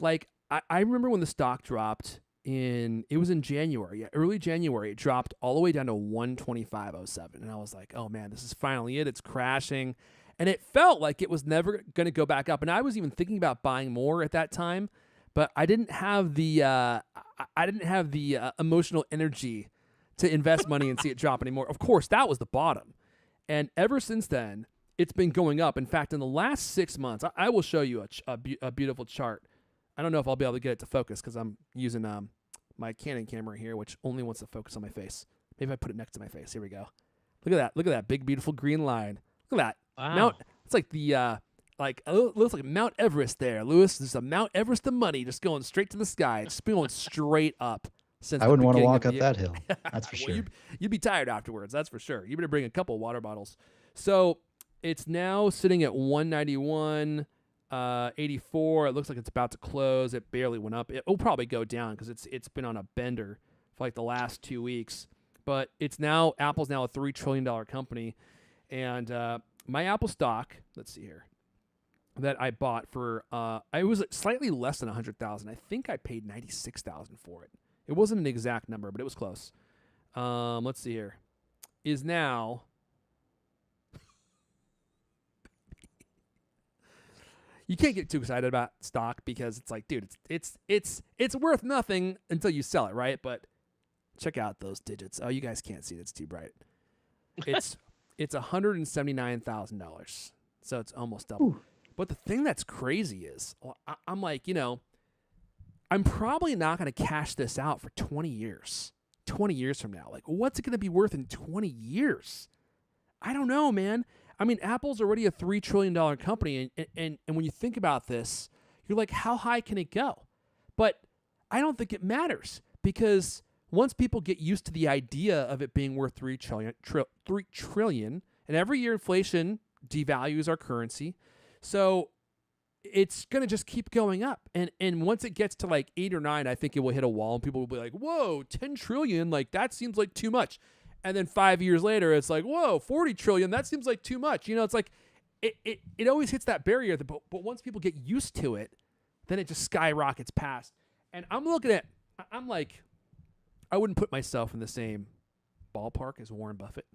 A: Like I remember when the stock dropped it was in January, early January, it dropped all the way down to 125.07. And I was like, oh man, this is finally it. It's crashing. And it felt like it was never going to go back up. And I was even thinking about buying more at that time, but I didn't have the emotional energy to invest money and see it drop anymore. Of course, that was the bottom. And ever since then, it's been going up. In fact, in the last 6 months, I will show you a beautiful chart. I don't know if I'll be able to get it to focus because I'm using my Canon camera here, which only wants to focus on my face. Maybe I put it next to my face. Here we go. Look at that. Look at that big, beautiful green line. Look at that.
C: Wow.
A: It's like the it looks like Mount Everest there, Lewis. There's a Mount Everest of money just going straight to the sky. It's going straight up.
B: I wouldn't want to walk up that hill. That's for sure.
A: You'd be tired afterwards. That's for sure. You better bring a couple water bottles. So it's now sitting at 191. 84. It looks like it's about to close. It barely went up. It will probably go down because it's been on a bender for like the last 2 weeks. But Apple's now a $3 trillion company, and my Apple stock. Let's see here. That I bought for it was slightly less than $100,000. I think I paid $96,000 for it. It wasn't an exact number, but it was close. Let's see here. Is now. You can't get too excited about stock because it's like, dude, it's worth nothing until you sell it, right? But check out those digits. Oh, you guys can't see it. It's too bright. It's $179,000. So it's almost double. Ooh. But the thing that's crazy is I'm like, you know, I'm probably not going to cash this out for 20 years. 20 years from now. Like, what's it going to be worth in 20 years? I don't know, man. I mean, Apple's already a $3 trillion company, and when you think about this, you're like, how high can it go? But I don't think it matters, because once people get used to the idea of it being worth $3 trillion, and every year inflation devalues our currency, so it's going to just keep going up. And once it gets to like 8 or 9, I think it will hit a wall and people will be like, whoa, 10 trillion. Like that seems like too much. And then 5 years later, it's like, whoa, 40 trillion. That seems like too much. It's like, it always hits that barrier. But once people get used to it, then it just skyrockets past. And I'm like, I wouldn't put myself in the same ballpark as Warren Buffett.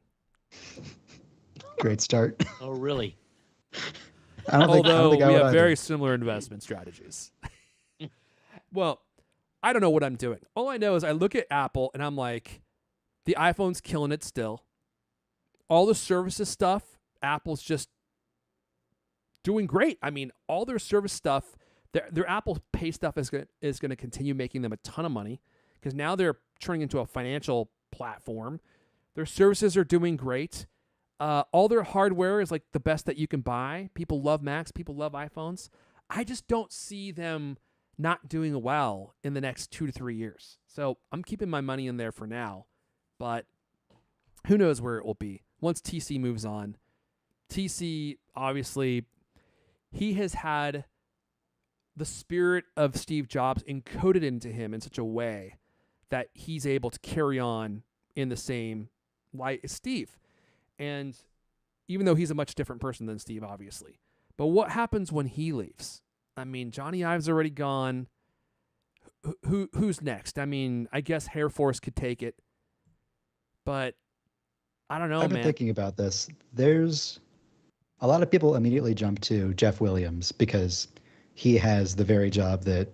B: Great start.
C: Oh, really?
A: Although we have very similar investment strategies. Well, I don't know what I'm doing. All I know is I look at Apple and I'm like, the iPhone's killing it still. All the services stuff, Apple's just doing great. I mean, all their service stuff, their Apple Pay stuff is going to continue making them a ton of money because now they're turning into a financial platform. Their services are doing great. All their hardware is like the best that you can buy. People love Macs. People love iPhones. I just don't see them not doing well in the next 2 to 3 years. So I'm keeping my money in there for now, but who knows where it will be once TC moves on. TC, obviously, he has had the spirit of Steve Jobs encoded into him in such a way that he's able to carry on in the same light as Steve. And even though he's a much different person than Steve, obviously. But what happens when he leaves? I mean, Johnny Ive's already gone. Who's next? I mean, I guess Air Force could take it. But I don't know,
B: I've been thinking about this. There's a lot of people immediately jump to Jeff Williams because he has the very job that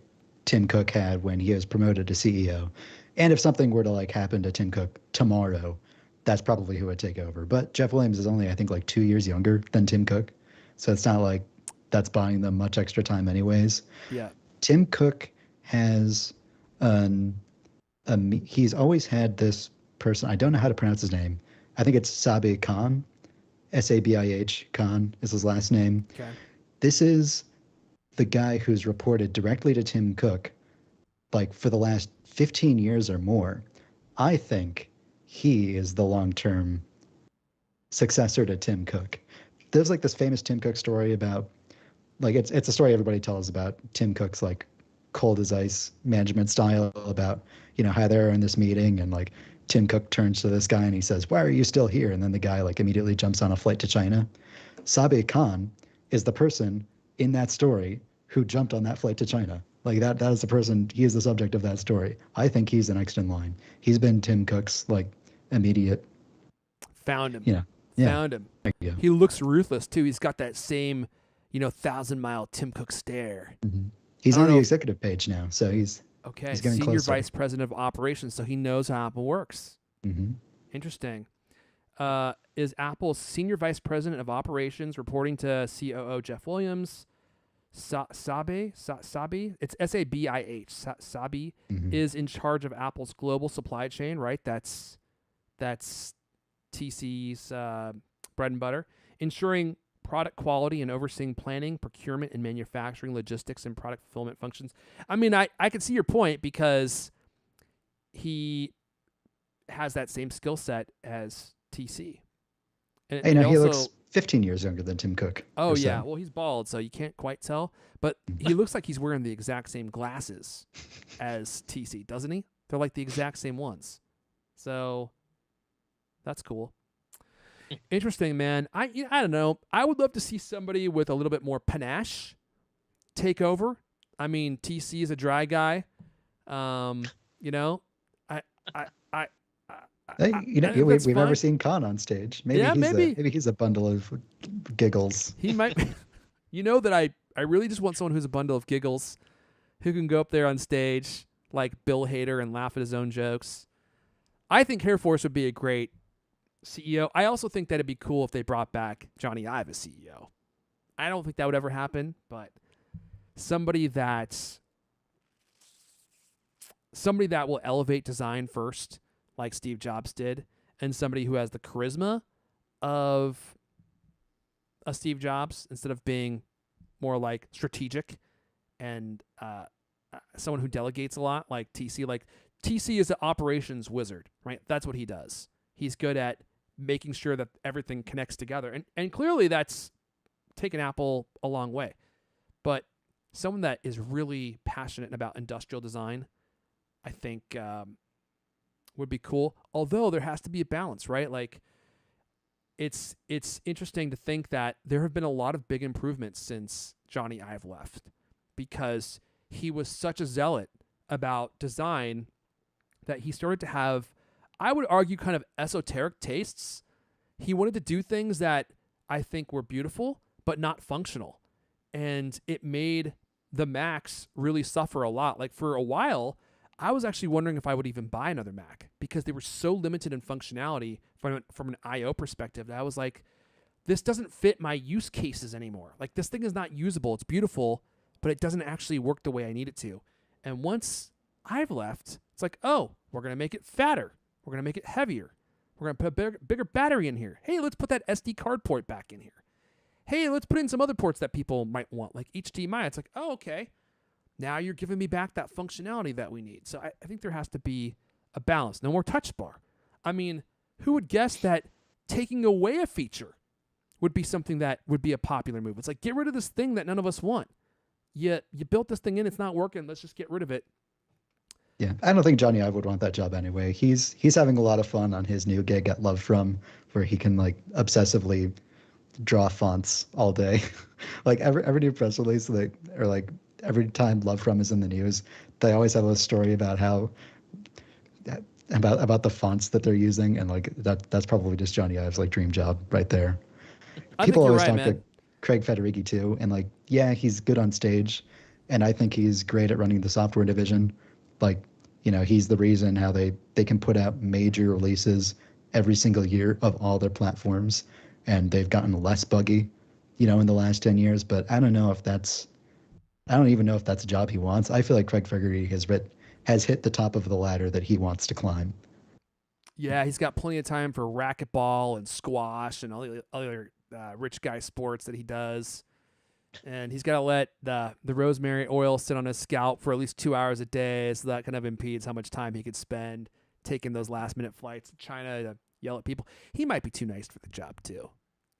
B: Tim Cook had when he was promoted to CEO. And if something were to like happen to Tim Cook tomorrow, that's probably who would take over. But Jeff Williams is only, I think, like 2 years younger than Tim Cook. So it's not like that's buying them much extra time anyways.
A: Yeah.
B: Tim Cook has he's always had this person. I don't know how to pronounce his name. I think it's Sabih Khan. Sabih Khan is his last name.
A: Okay.
B: This is the guy who's reported directly to Tim Cook like for the last 15 years or more. I think he is the long-term successor to Tim Cook. There's like this famous Tim Cook story about, like it's a story everybody tells about Tim Cook's like cold as ice management style, about, how they're in this meeting and like Tim Cook turns to this guy and he says, "Why are you still here?" And then the guy like immediately jumps on a flight to China. Sabih Khan is the person in that story who jumped on that flight to China. Like that is the person, he is the subject of that story. I think he's the next in line. He's been Tim Cook's like immediate.
A: Found him.
B: Yeah.
A: Found him. He looks ruthless too. He's got that same, 1,000-mile Tim Cook stare.
B: Mm-hmm. He's on the executive page now, so he's getting
A: Senior
B: closer.
A: Vice President of Operations, so he knows how Apple works.
B: Mm-hmm.
A: Interesting. Is Apple's Senior Vice President of Operations reporting to COO Jeff Williams? Sabih, it's Sabih. Sabih is in charge of Apple's global supply chain, right? That's TC's bread and butter, ensuring product quality and overseeing planning, procurement, and manufacturing, logistics, and product fulfillment functions. I mean, I can see your point because he has that same skill set as TC. And
B: he looks 15 years younger than Tim Cook.
A: Oh, yeah. Well, he's bald, so you can't quite tell. But he looks like he's wearing the exact same glasses as TC, doesn't he? They're like the exact same ones. So that's cool. Interesting, man. I don't know. I would love to see somebody with a little bit more panache take over. I mean, TC is a dry guy.
B: We've never seen Khan on stage. Maybe he's a bundle of giggles.
A: He might be. That I really just want someone who's a bundle of giggles, who can go up there on stage like Bill Hader and laugh at his own jokes. I think Air Force would be a great CEO. I also think that it'd be cool if they brought back Johnny Ive as CEO. I don't think that would ever happen, but somebody that will elevate design first, like Steve Jobs did, and somebody who has the charisma of a Steve Jobs instead of being more like strategic and someone who delegates a lot, like TC. Like TC is an operations wizard, right? That's what he does. He's good at making sure that everything connects together. And clearly that's taken Apple a long way. But someone that is really passionate about industrial design, I think would be cool. Although there has to be a balance, right? Like it's interesting to think that there have been a lot of big improvements since Johnny Ive left, because he was such a zealot about design that he started to have, I would argue, kind of esoteric tastes. He wanted to do things that I think were beautiful, but not functional. And it made the Macs really suffer a lot. Like for a while, I was actually wondering if I would even buy another Mac because they were so limited in functionality from an I/O perspective that I was like, this doesn't fit my use cases anymore. Like this thing is not usable. It's beautiful, but it doesn't actually work the way I need it to. And once I've left, it's like, oh, we're going to make it fatter. We're going to make it heavier. We're going to put a bigger battery in here. Hey, let's put that SD card port back in here. Hey, let's put in some other ports that people might want, like HDMI. It's like, oh, okay. Now you're giving me back that functionality that we need. So I think there has to be a balance. No more touch bar. I mean, who would guess that taking away a feature would be something that would be a popular move? It's like, get rid of this thing that none of us want. You built this thing in, it's not working. Let's just get rid of it.
B: Yeah, I don't think Johnny Ive would want that job anyway. He's having a lot of fun on his new gig at Love From, where he can like obsessively draw fonts all day. Like every new press release, or like every time Love From is in the news, they always have a story about how about the fonts that they're using, and like that's probably just Johnny Ive's like dream job right there. People always talk to Craig Federighi too, and like, yeah, he's good on stage, and I think he's great at running the software division. Like, you know, he's the reason how they can put out major releases every single year of all their platforms, and they've gotten less buggy, you know, in the last 10 years. But I don't even know if that's a job he wants. I feel like Craig Federighi has hit the top of the ladder that he wants to climb.
A: Yeah, he's got plenty of time for racquetball and squash and all the other rich guy sports that he does. And he's got to let the rosemary oil sit on his scalp for at least 2 hours a day, so that kind of impedes how much time he could spend taking those last-minute flights to China to yell at people. He might be too nice for the job, too.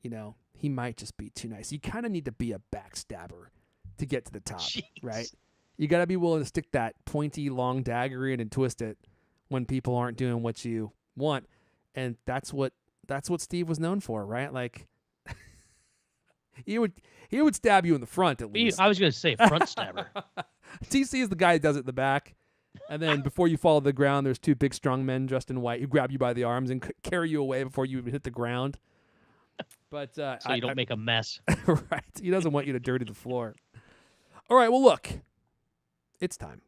A: You know, he might just be too nice. You kind of need to be a backstabber to get to the top, right? You got to be willing to stick that pointy, long dagger in and twist it when people aren't doing what you want. And that's what Steve was known for, right? Like, he would stab you in the front at least.
C: I was going to say front stabber.
A: TC is the guy who does it in the back. And then before you fall to the ground, there's two big strong men dressed in white who grab you by the arms and carry you away before you even hit the ground. But
C: so you don't make a mess.
A: Right. He doesn't want you to dirty the floor. All right. Well, look, it's time.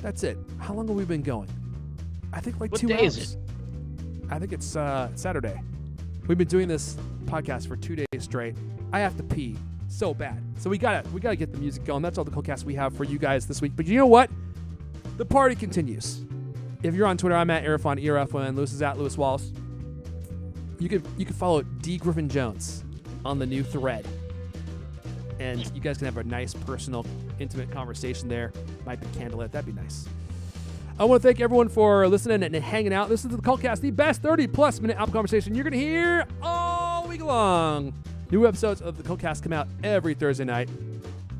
A: That's it. How long have we been going? I think like 2 hours.
C: What day is it?
A: I think it's Saturday. We've been doing this podcast for 2 days straight. I have to pee so bad. So we gotta get the music going. That's all the CultCast we have for you guys this week. But you know what? The party continues. If you're on Twitter, I'm at Arafon, ERFON. Lewis is at Lewis Wallace. You can follow D. Griffin Jones on the new thread. And you guys can have a nice, personal, intimate conversation there. Might be candlelit. That'd be nice. I want to thank everyone for listening and hanging out. This is the CultCast, the best 30-plus minute Apple conversation you're going to hear all week long. New episodes of the CultCast come out every Thursday night. I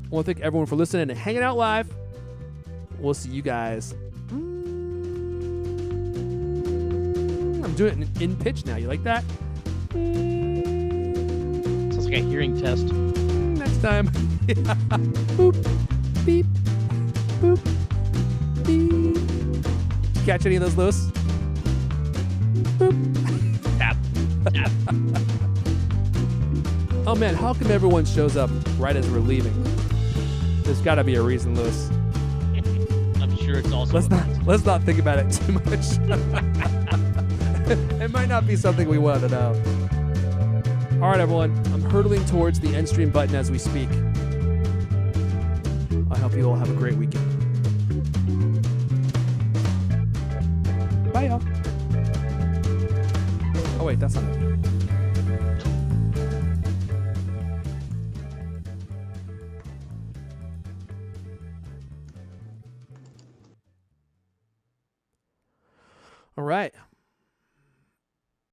A: want to thank everyone for listening and hanging out live. We'll see you guys. I'm doing it in pitch now. You like that?
C: Sounds like a hearing test.
A: Next time. Boop, beep, boop, beep. Did you catch any of those, Lewis? Boop.
C: Tap. Tap.
A: Oh man, how come everyone shows up right as we're leaving? There's got to be a reason, Lewis.
C: I'm sure it's also.
A: Let's not think about it too much. It might not be something we want to know. All right, everyone. I'm hurtling towards the end stream button as we speak. I hope you all have a great weekend. Bye, y'all. Oh wait, that's not it. All right.